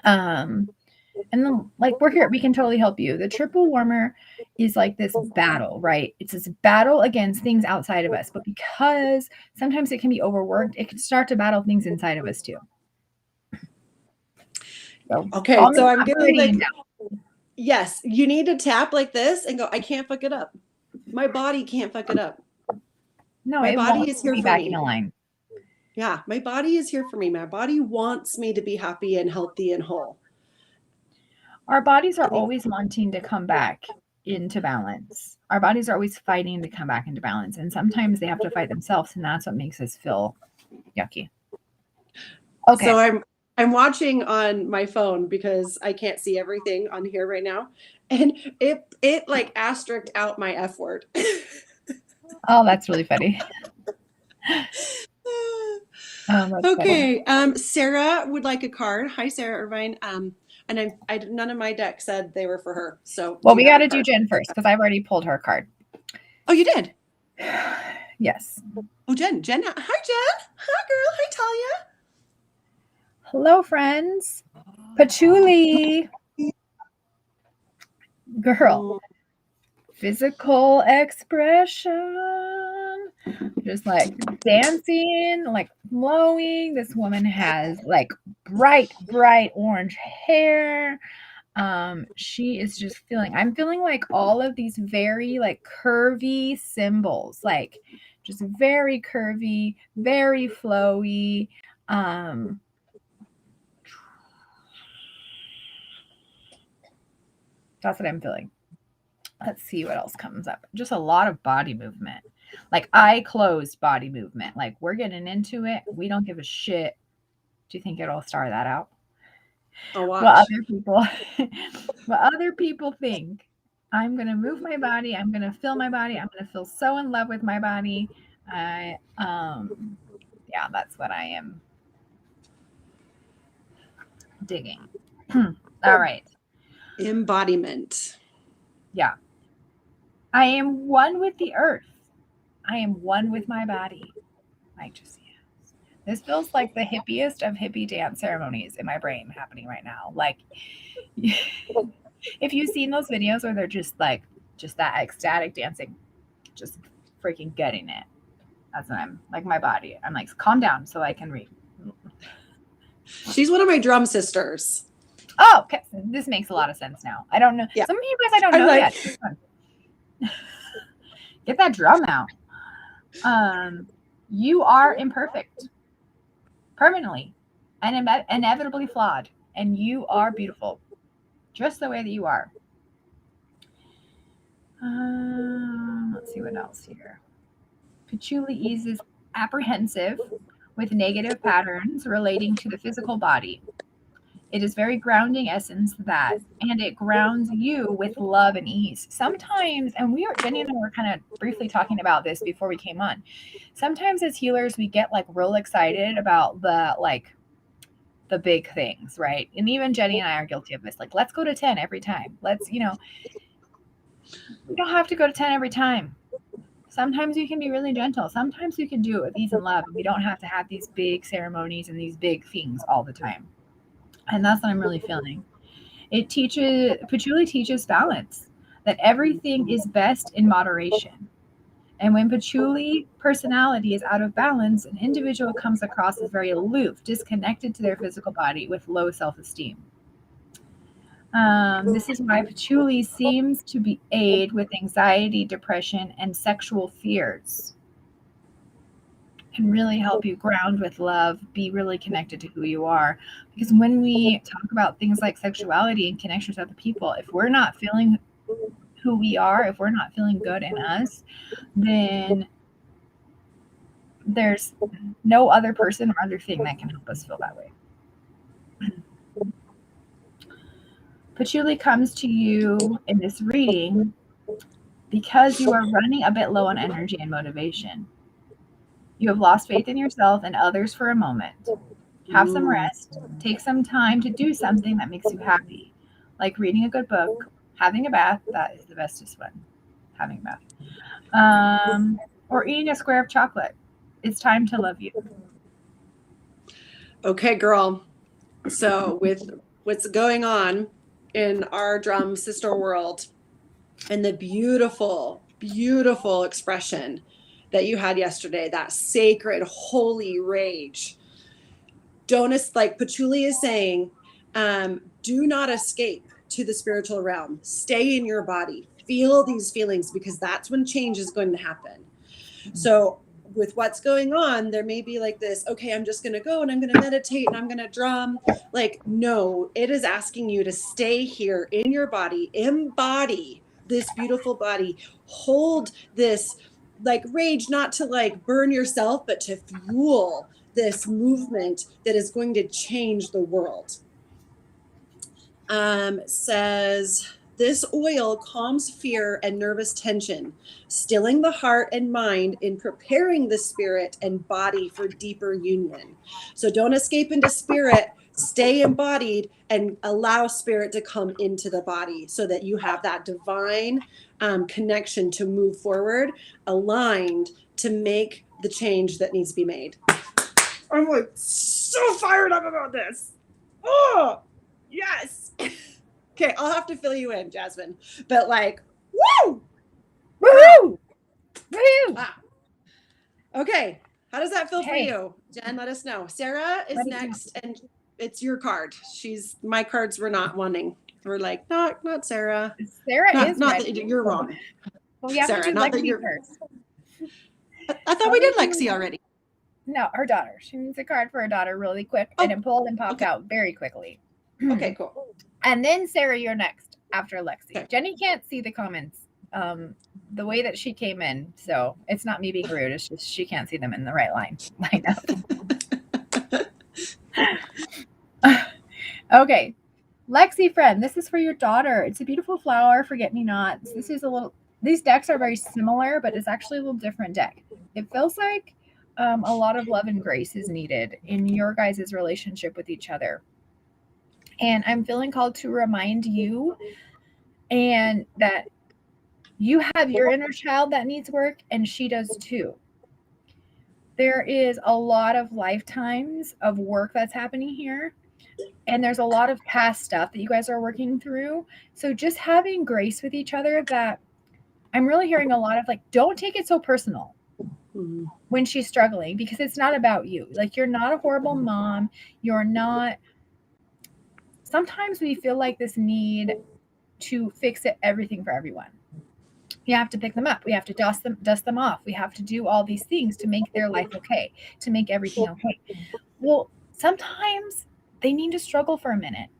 And then, like, we're here, we can totally help you. The triple warmer is like this battle, right? It's this battle against things outside of us, but because sometimes it can be overworked, it can start to battle things inside of us too. So, okay, so I'm getting like, yes, you need to tap like this and go, I can't fuck it up. My body can't fuck it up. No, my it body won't is here be for back me. in a line. Yeah, my body is here for me. My body wants me to be happy and healthy and whole. Our bodies are always wanting to come back into balance. Our bodies are always fighting to come back into balance. And sometimes they have to fight themselves, and that's what makes us feel yucky. Okay. So I'm watching on my phone because I can't see everything on here right now. And it like asterisked out my F word. Oh, that's really funny. Okay. Sarah would like a card. Hi, Sarah Irvine. And I none of my deck said they were for her. So well, we got to do Jen first because I've already pulled her card. Oh, you did? Yes. Oh, Jen. Hi, Jen. Hi, girl. Hi, Talia. Hello, friends. Patchouli. Girl. Physical expression. Just like dancing, like glowing. This woman has like bright orange hair. She is just I'm feeling like all of these very like curvy symbols, like just very curvy, very flowy. That's what I'm feeling. Let's see what else comes up. Just a lot of body movement, like eye closed body movement. Like we're getting into it. We don't give a shit. Do you think it'll star that out? I'll watch. What other people think. I'm gonna move my body. I'm gonna feel my body. I'm gonna feel so in love with my body. Yeah, that's what I am digging. All right. Embodiment. Yeah. I am one with the earth. I am one with my body. Like just yes. This feels like the hippiest of hippie dance ceremonies in my brain happening right now. Like if you've seen those videos where they're just that ecstatic dancing, just freaking getting it. That's what I'm like. My body. I'm like, calm down so I can read. She's one of my drum sisters. Oh, okay. This makes a lot of sense now. I don't know. Yeah. Some of you guys I don't know yet. Get that drum out. You are imperfect, permanently, and inevitably flawed, and you are beautiful, just the way that you are. Let's see what else here. Patchouli is apprehensive with negative patterns relating to the physical body. It is very grounding essence and it grounds you with love and ease. Sometimes, and Jenni and I were kind of briefly talking about this before we came on. Sometimes as healers, we get like real excited about the big things, right? And even Jenni and I are guilty of this. Like, let's go to 10 every time. We don't have to go to 10 every time. Sometimes you can be really gentle. Sometimes you can do it with ease and love. We don't have to have these big ceremonies and these big things all the time. And that's what I'm really feeling. Patchouli teaches balance, that everything is best in moderation. And when patchouli personality is out of balance, an individual comes across as very aloof, disconnected to their physical body with low self-esteem. This is why patchouli seems to aid with anxiety, depression, and sexual fears. Can really help you ground with love, be really connected to who you are. Because when we talk about things like sexuality and connections with other people, if we're not feeling who we are, if we're not feeling good in us, then there's no other person or other thing that can help us feel that way. Patchouli comes to you in this reading because you are running a bit low on energy and motivation. You have lost faith in yourself and others for a moment. Have some rest. Take some time to do something that makes you happy, like reading a good book, having a bath. That is the bestest one. Having a bath. Or eating a square of chocolate. It's time to love you. Okay, girl. So with what's going on in our drum sister world and the beautiful, beautiful expression that you had yesterday, that sacred, holy rage. Don't, like Patchouli is saying, do not escape to the spiritual realm. Stay in your body. Feel these feelings, because that's when change is going to happen. So with what's going on, there may be like this, okay, I'm just going to go and I'm going to meditate and I'm going to drum. Like, no, it is asking you to stay here in your body, embody this beautiful body, hold this like rage, not to like burn yourself, but to fuel this movement that is going to change the world. Says, this oil calms fear and nervous tension, stilling the heart and mind in preparing the spirit and body for deeper union. So don't escape into spirit, stay embodied and allow spirit to come into the body so that you have that divine connection to move forward, aligned to make the change that needs to be made. I'm like so fired up about this. Oh, yes. Okay, I'll have to fill you in, Jasmine. But like, woo! Woohoo! Woohoo! Ah. Okay, how does that feel for Hey. you? Jen, let us know. Sarah is Let us next, and it's your card. My cards were not wanting. We're like, not Sarah. Sarah Not is not ready. that you're wrong. Well, we have Sarah, to do not that Lexi you're. first. I thought we did Lexi already. No, her daughter. She needs a card for her daughter really quick, and it pulled and popped out very quickly. Okay, cool. And then Sarah, you're next after Lexi. Okay. Jenni can't see the comments the way that she came in, so it's not me being rude. It's just she can't see them in the right line up. Okay, Lexi friend, this is for your daughter. It's a beautiful flower, forget-me-nots. This is a little. These decks are very similar, but it's actually a little different deck. It feels like a lot of love and grace is needed in your guys' relationship with each other. And I'm feeling called to remind you and that you have your inner child that needs work, and she does too. There is a lot of lifetimes of work that's happening here, and there's a lot of past stuff that you guys are working through. So just having grace with each other, that I'm really hearing a lot of like, don't take it so personal when she's struggling, because it's not about you. Like, you're not a horrible mom. You're not. Sometimes we feel like this need to fix everything for everyone. We have to pick them up. We have to dust them off. We have to do all these things to make their life okay, to make everything okay. Well, sometimes they need to struggle for a minute.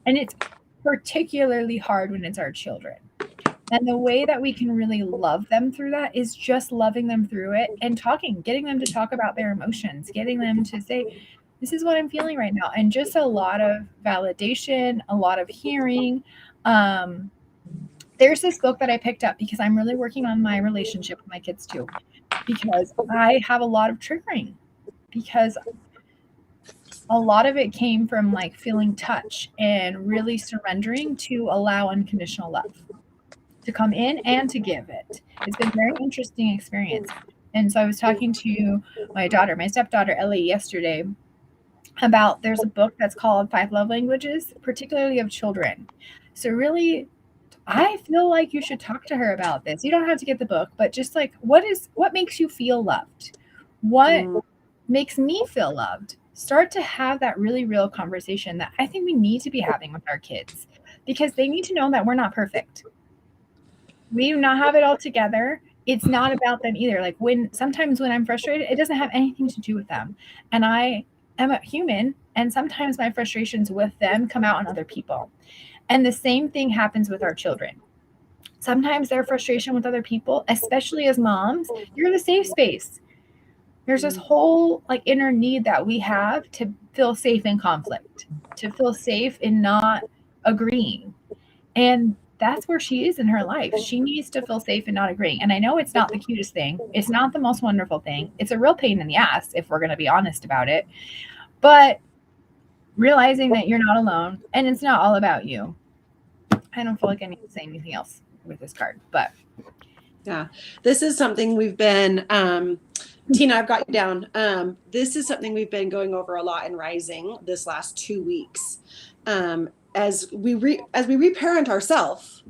And it's particularly hard when it's our children. And the way that we can really love them through that is just loving them through it and getting them to talk about their emotions, getting them to say, this is what I'm feeling right now. And just a lot of validation, a lot of hearing. There's this book that I picked up because I'm really working on my relationship with my kids too, because I have a lot of triggering, because a lot of it came from like feeling touch and really surrendering to allow unconditional love to come in and to give it. It's been a very interesting experience. And so I was talking to my stepdaughter Ellie yesterday about, there's a book that's called 5 Love Languages, particularly of children. So really, I feel like you should talk to her about this. You don't have to get the book, but just like, what makes you feel loved? What makes me feel loved? Start to have that really real conversation that I think we need to be having with our kids, because they need to know that we're not perfect. We do not have it all together. It's not about them either. Like, sometimes when I'm frustrated, it doesn't have anything to do with them. And I am a human, and sometimes my frustrations with them come out on other people. And the same thing happens with our children. Sometimes their frustration with other people, especially as moms, you're in a safe space. There's this whole like inner need that we have to feel safe in conflict, to feel safe in not agreeing. And that's where she is in her life. She needs to feel safe and not agreeing. And I know it's not the cutest thing. It's not the most wonderful thing. It's a real pain in the ass if we're going to be honest about it. But realizing that you're not alone and it's not all about you. I don't feel like I need to say anything else with this card, but yeah, this is something we've been, Tina, I've got you down. This is something we've been going over a lot in Rising this last 2 weeks. As we reparent ourselves,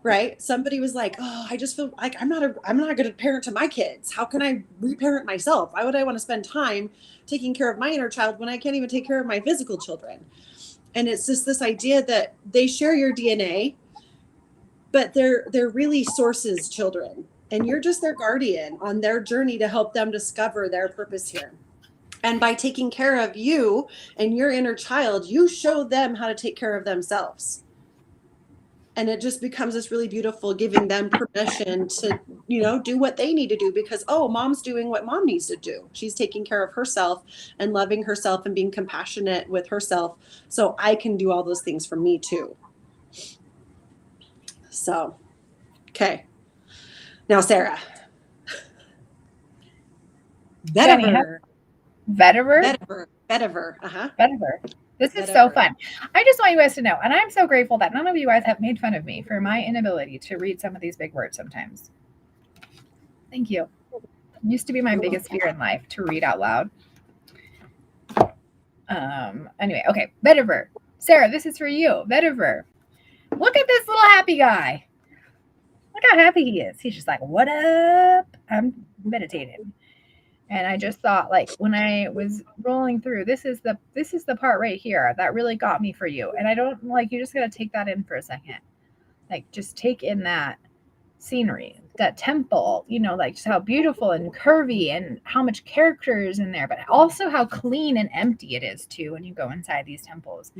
right? Somebody was like, "Oh, I just feel like I'm not a good parent to my kids. How can I reparent myself? Why would I want to spend time taking care of my inner child when I can't even take care of my physical children?" And it's just this idea that they share your DNA, but they're really Source's children, and you're just their guardian on their journey to help them discover their purpose here. And by taking care of you and your inner child, you show them how to take care of themselves. And it just becomes this really beautiful, giving them permission to, do what they need to do, because, oh, mom's doing what mom needs to do. She's taking care of herself and loving herself and being compassionate with herself. So I can do all those things for me too. So, okay. Now, Sarah. Vetiver. Vetiver. Vetiver. This is so fun. I just want you guys to know, and I'm so grateful that none of you guys have made fun of me for my inability to read some of these big words sometimes. Thank you. It used to be my biggest fear in life, to read out loud. Anyway, okay. Vetiver. Sarah, this is for you. Vetiver. Look at this little happy guy. Look how happy he is. He's just like, what up? I'm meditating. And I just thought, like, when I was rolling through, this is the part right here that really got me for you. And I don't, like, you just got to take that in for a second. Like, just take in that scenery, that temple, like just how beautiful and curvy and how much character is in there, but also how clean and empty it is too when you go inside these temples.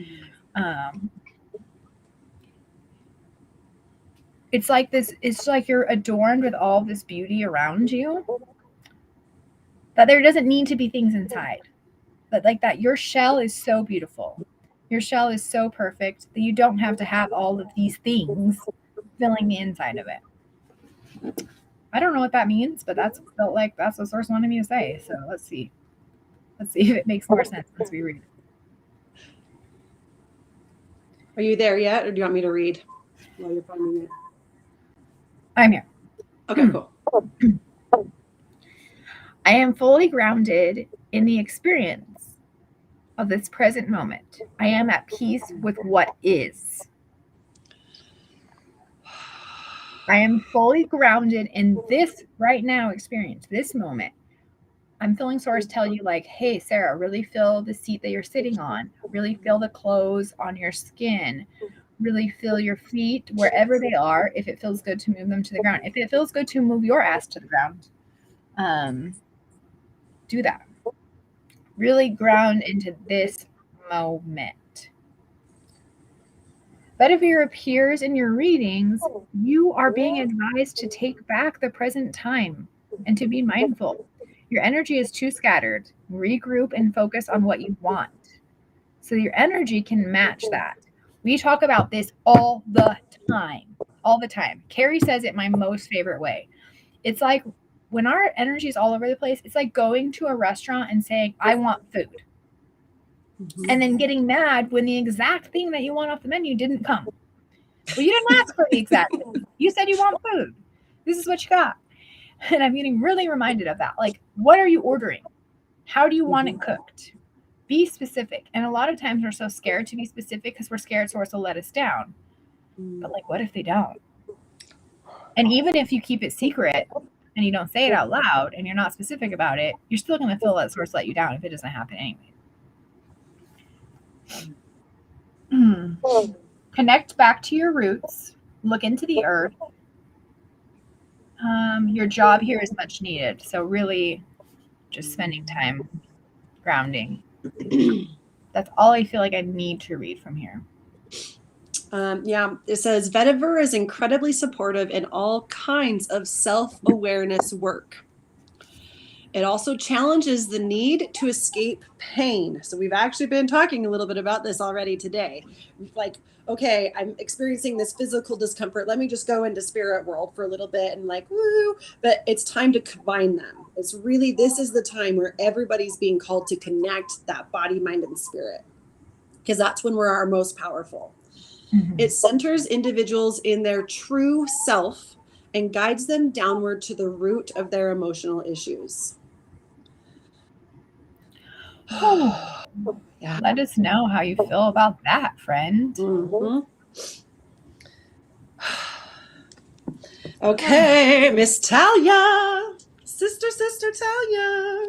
It's like you're adorned with all this beauty around you, that there doesn't need to be things inside, but like that your shell is so beautiful, your shell is so perfect that you don't have to have all of these things filling the inside of it. I don't know what that means, but that's felt like that's what Source wanted me to say. So let's see if it makes more sense once we read it. Are you there yet, or do you want me to read while you're finding it? I'm here. Okay, cool. I am fully grounded in the experience of this present moment. I am at peace with what is. I am fully grounded in this right now experience, this moment. I'm feeling Source tell you, like, hey, Sarah, really feel the seat that you're sitting on. Really feel the clothes on your skin. Really feel your feet wherever they are. If it feels good to move them to the ground. If it feels good to move your ass to the ground, do that. Really ground into this moment. But if it appears in your readings, you are being advised to take back the present time and to be mindful. Your energy is too scattered. Regroup and focus on what you want, so your energy can match that. We talk about this all the time. Carrie says it my most favorite way. It's like when our energy is all over the place, it's like going to a restaurant and saying, I want food. And then getting mad when the exact thing that you want off the menu didn't come. Well, you didn't ask for the exact thing. You said you want food. This is what you got. And I'm getting really reminded of that. Like, what are you ordering? How do you want it cooked? Be specific. And a lot of times we're so scared to be specific because we're scared Source will let us down. But like, what if they don't? And even if you keep it secret and you don't say it out loud and you're not specific about it, you're still going to feel that Source let you down if it doesn't happen anyway. Connect back to your roots. Look into the earth. Your job here is much needed. So really just spending time grounding. That's all I feel like I need to read from here. It says Vetiver is incredibly supportive in all kinds of self-awareness work. It also challenges the need to escape pain. So we've actually been talking a little bit about this already today. Like, okay, I'm experiencing this physical discomfort. Let me just go into spirit world for a little bit and like, woo. But it's time to combine them. It's really, this is the time where everybody's being called to connect that body, mind, and spirit, because that's when we're our most powerful. It centers individuals in their true self and guides them downward to the root of their emotional issues. Yeah. Let us know how you feel about that, friend. Mm-hmm. Okay, Miss Talia. Sister Talia.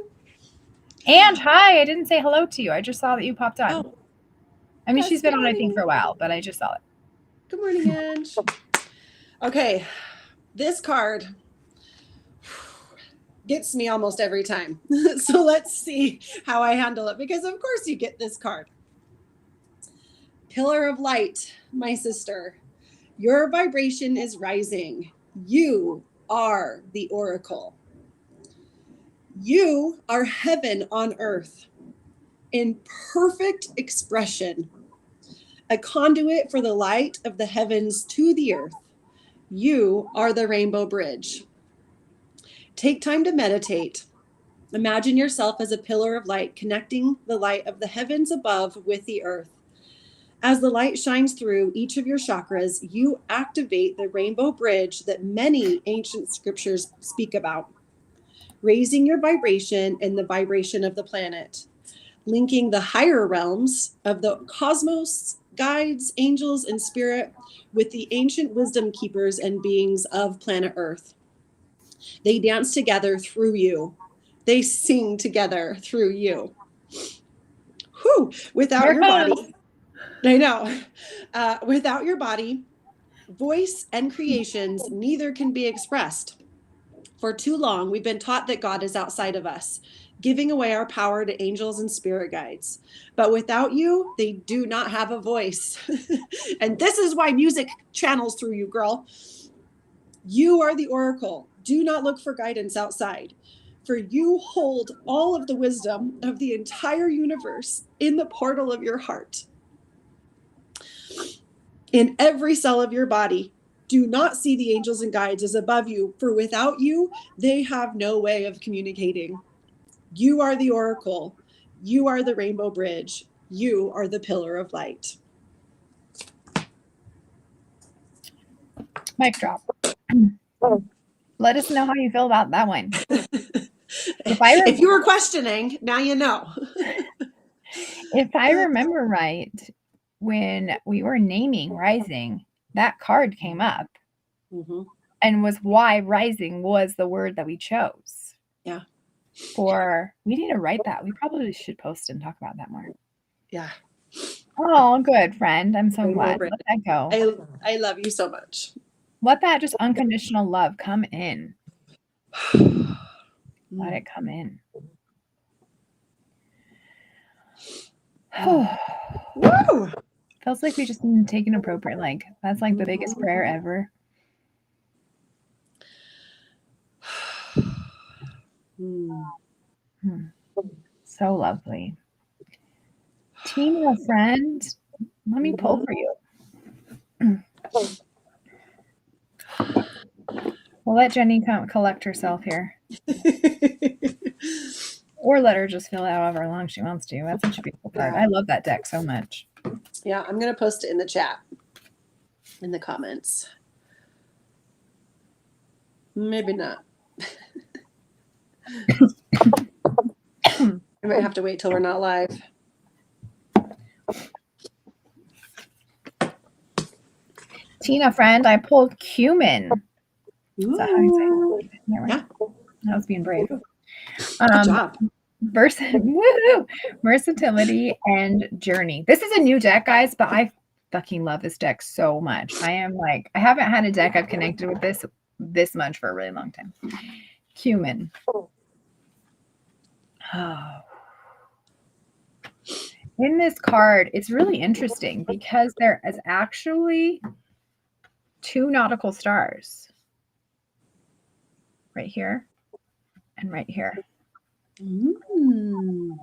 And hi, I didn't say hello to you. I just saw that you popped on. Oh, I mean, she's been on, I think, for a while, but I just saw it. Good morning, Ange. Okay, this card gets me almost every time. So let's see how I handle it, because of course you get this card. Pillar of light, my sister. Your vibration is rising. You are the oracle. You are heaven on earth in perfect expression, a conduit for the light of the heavens to the earth. You are the rainbow bridge. Take time to meditate. Imagine yourself as a pillar of light connecting the light of the heavens above with the earth. As the light shines through each of your chakras, you activate the rainbow bridge that many ancient scriptures speak about, raising your vibration and the vibration of the planet, linking the higher realms of the cosmos, guides, angels, and spirit with the ancient wisdom keepers and beings of planet Earth. They dance together through you. They sing together through you. Whew, without your body, I know, without your body, voice and creations, neither can be expressed. For too long, we've been taught that God is outside of us, giving away our power to angels and spirit guides. But without you, they do not have a voice. And this is why music channels through you, girl. You are the oracle. Do not look for guidance outside, for you hold all of the wisdom of the entire universe in the portal of your heart. In every cell of your body, do not see the angels and guides as above you, for without you, they have no way of communicating. You are the oracle. You are the rainbow bridge. You are the pillar of light. Mic drop. Let us know how you feel about that one. If you were questioning, now you know. If I remember right, when we were naming rising, that card came up and was why rising was the word that we chose. Yeah. We need to write that. We probably should post and talk about that more. Yeah. Oh, good, friend. I'm so glad. Let that go. I love you so much. Let that just unconditional love come in. Let it come in. Woo! Feels like we just need to take an appropriate, like, that's like the biggest prayer ever. So lovely. Tina, friend, let me pull for you. We'll let Jenni collect herself here. Or let her just fill it however long she wants to. That's such a beautiful card. I love that deck so much. Yeah, I'm going to post it in the chat, in the comments. Maybe not. I might have to wait till we're not live. Tina, friend, I pulled cumin. Is that how you say it? Yeah, right? I was being brave. Good job. Versatility and journey. This is a new deck, guys, but I fucking love this deck so much. I haven't had a deck I've connected with this much for a really long time. Cumin. Oh. In this card, it's really interesting because there is actually 2 nautical stars right here and right here. Mm.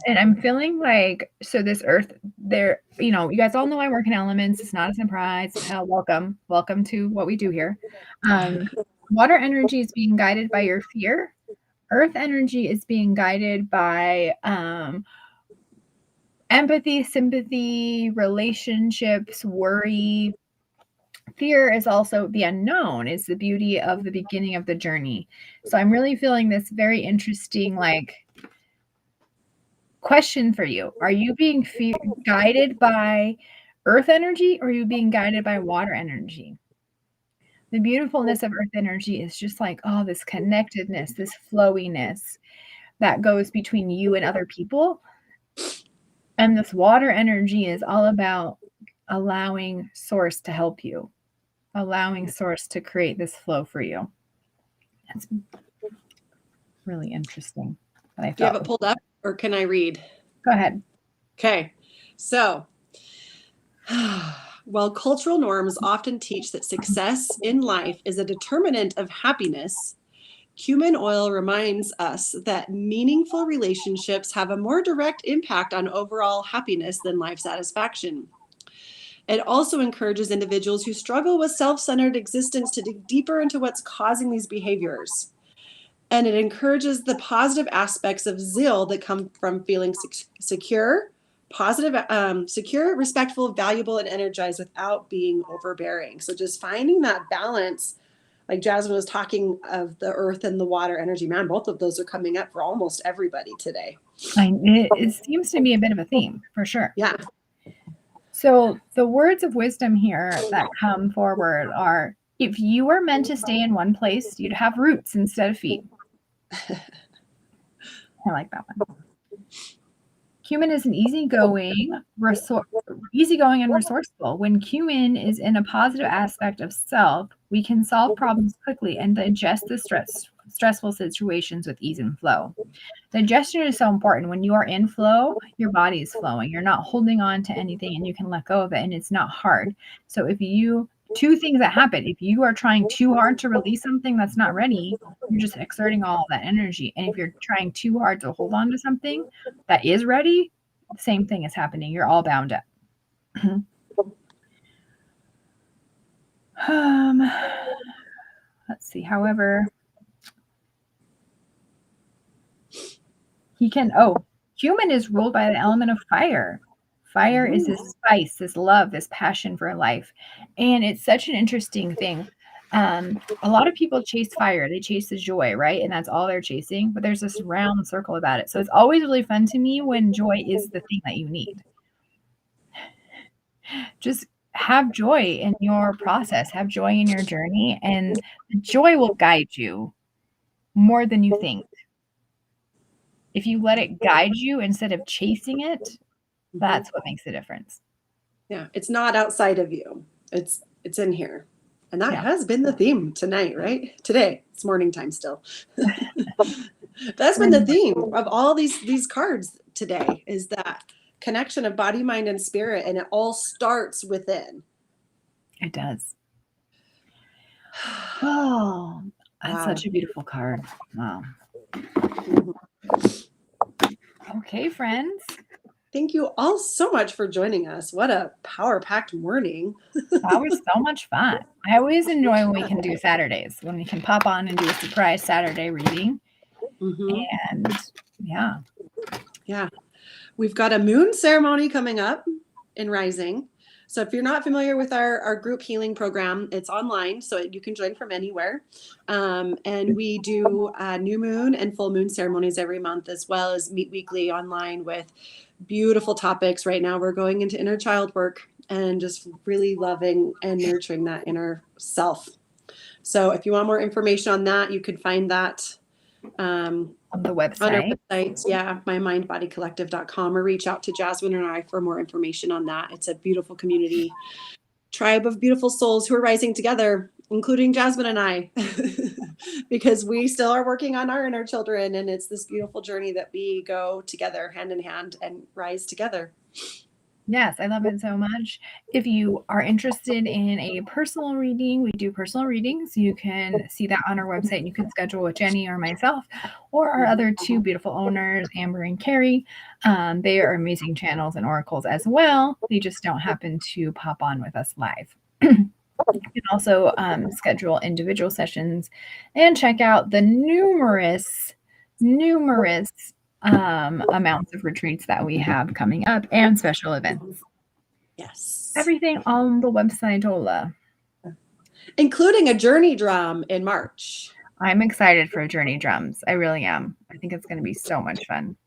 And I'm feeling like, so this earth there, you know, you guys all know I work in elements. It's not a surprise. Welcome to what we do here. Um, water energy is being guided by your fear. Earth energy is being guided by empathy, sympathy, relationships, worry. Fear is also the unknown, is the beauty of the beginning of the journey. So I'm really feeling this very interesting, like, question for you. Are you being guided by earth energy, or are you being guided by water energy? The beautifulness of earth energy is just like, oh, this connectedness, this flowiness that goes between you and other people. And this water energy is all about allowing source to help you, allowing source to create this flow for you. That's really interesting. That I Do you have felt. it pulled up, or can I read? Go ahead. Okay. So, while cultural norms often teach that success in life is a determinant of happiness, cumin oil reminds us that meaningful relationships have a more direct impact on overall happiness than life satisfaction. It also encourages individuals who struggle with self centered existence to dig deeper into what's causing these behaviors. And it encourages the positive aspects of zeal that come from feeling secure, secure, respectful, valuable, and energized without being overbearing. So just finding that balance, like Jasmine was talking of the earth and the water energy, man, both of those are coming up for almost everybody today. It seems to be a bit of a theme for sure. Yeah. So the words of wisdom here that come forward are, if you were meant to stay in one place, you'd have roots instead of feet. I like that one. Cumin is an easygoing and resourceful. When cumin is in a positive aspect of self, we can solve problems quickly and digest the stressful situations with ease and flow. Digestion is so important. When you are in flow, your body is flowing. You're not holding on to anything and you can let go of it, and it's not hard. So two things that happen, if you are trying too hard to release something that's not ready, you're just exerting all that energy. And if you're trying too hard to hold on to something that is ready, the same thing is happening. You're all bound up. Let's see. However, cumin is ruled by the element of fire. Fire is this spice, this love, this passion for life. And it's such an interesting thing. A lot of people chase fire, they chase the joy, right? And that's all they're chasing. But there's this round circle about it. So it's always really fun to me when joy is the thing that you need. Just have joy in your process, have joy in your journey, and joy will guide you more than you think. If you let it guide you instead of chasing it, that's what makes the difference. Yeah, it's not outside of you. It's in here. And that has been the theme tonight, right? Today. It's morning time still. That's been the theme of all these cards today, is that connection of body, mind, and spirit, and it all starts within. It does. Oh, that's such a beautiful card. Wow. Okay, friends. Thank you all so much for joining us. What a power-packed morning. That was so much fun. I always enjoy when we can do Saturdays, when we can pop on and do a surprise Saturday reading. And yeah. Yeah. We've got a moon ceremony coming up in Rising. So if you're not familiar with our group healing program, it's online, so you can join from anywhere. And we do new moon and full moon ceremonies every month, as well as meet weekly online with beautiful topics. Right now, we're going into inner child work and just really loving and nurturing that inner self. So if you want more information on that, you can find that on the website. On our website, yeah, mymindbodycollective.com, or reach out to Jasmine and I for more information on that. It's a beautiful community, tribe of beautiful souls who are rising together, including Jasmine and I, because we still are working on our inner children, and it's this beautiful journey that we go together hand in hand and rise together. Yes, I love it so much. If you are interested in a personal reading, we do personal readings. You can see that on our website. You can schedule with Jenni or myself or our other two beautiful owners, Amber and Carrie. They are amazing channels and oracles as well. They just don't happen to pop on with us live. You can also schedule individual sessions and check out the numerous amounts of retreats that we have coming up and special events. Yes. Everything on the website, Ola. Including a journey drum in March. I'm excited for Journey Drums. I really am. I think it's going to be so much fun.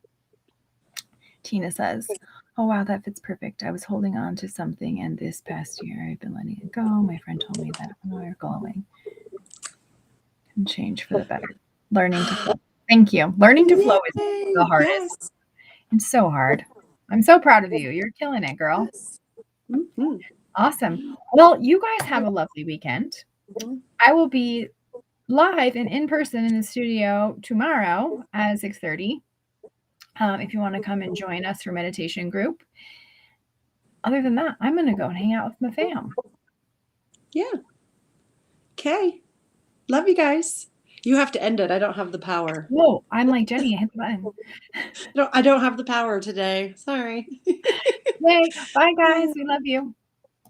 Tina says, "Oh, wow, that fits perfect. I was holding on to something, and this past year I've been letting it go. My friend told me that when we're going and change for the better. Learning to flow." Thank you. Learning to flow is the hardest. Yes. It's so hard. I'm so proud of you. You're killing it, girl. Yes. Mm-hmm. Awesome. Well, you guys have a lovely weekend. I will be live and in person in the studio tomorrow at 6:30. If you want to come and join us for meditation group. Other than that, I'm going to go and hang out with my fam. Yeah. Okay. Love you guys. You have to end it. I don't have the power. Whoa, I'm like, Jenni, hit the button. I don't have the power today. Sorry. Yay. Bye, guys. We love you.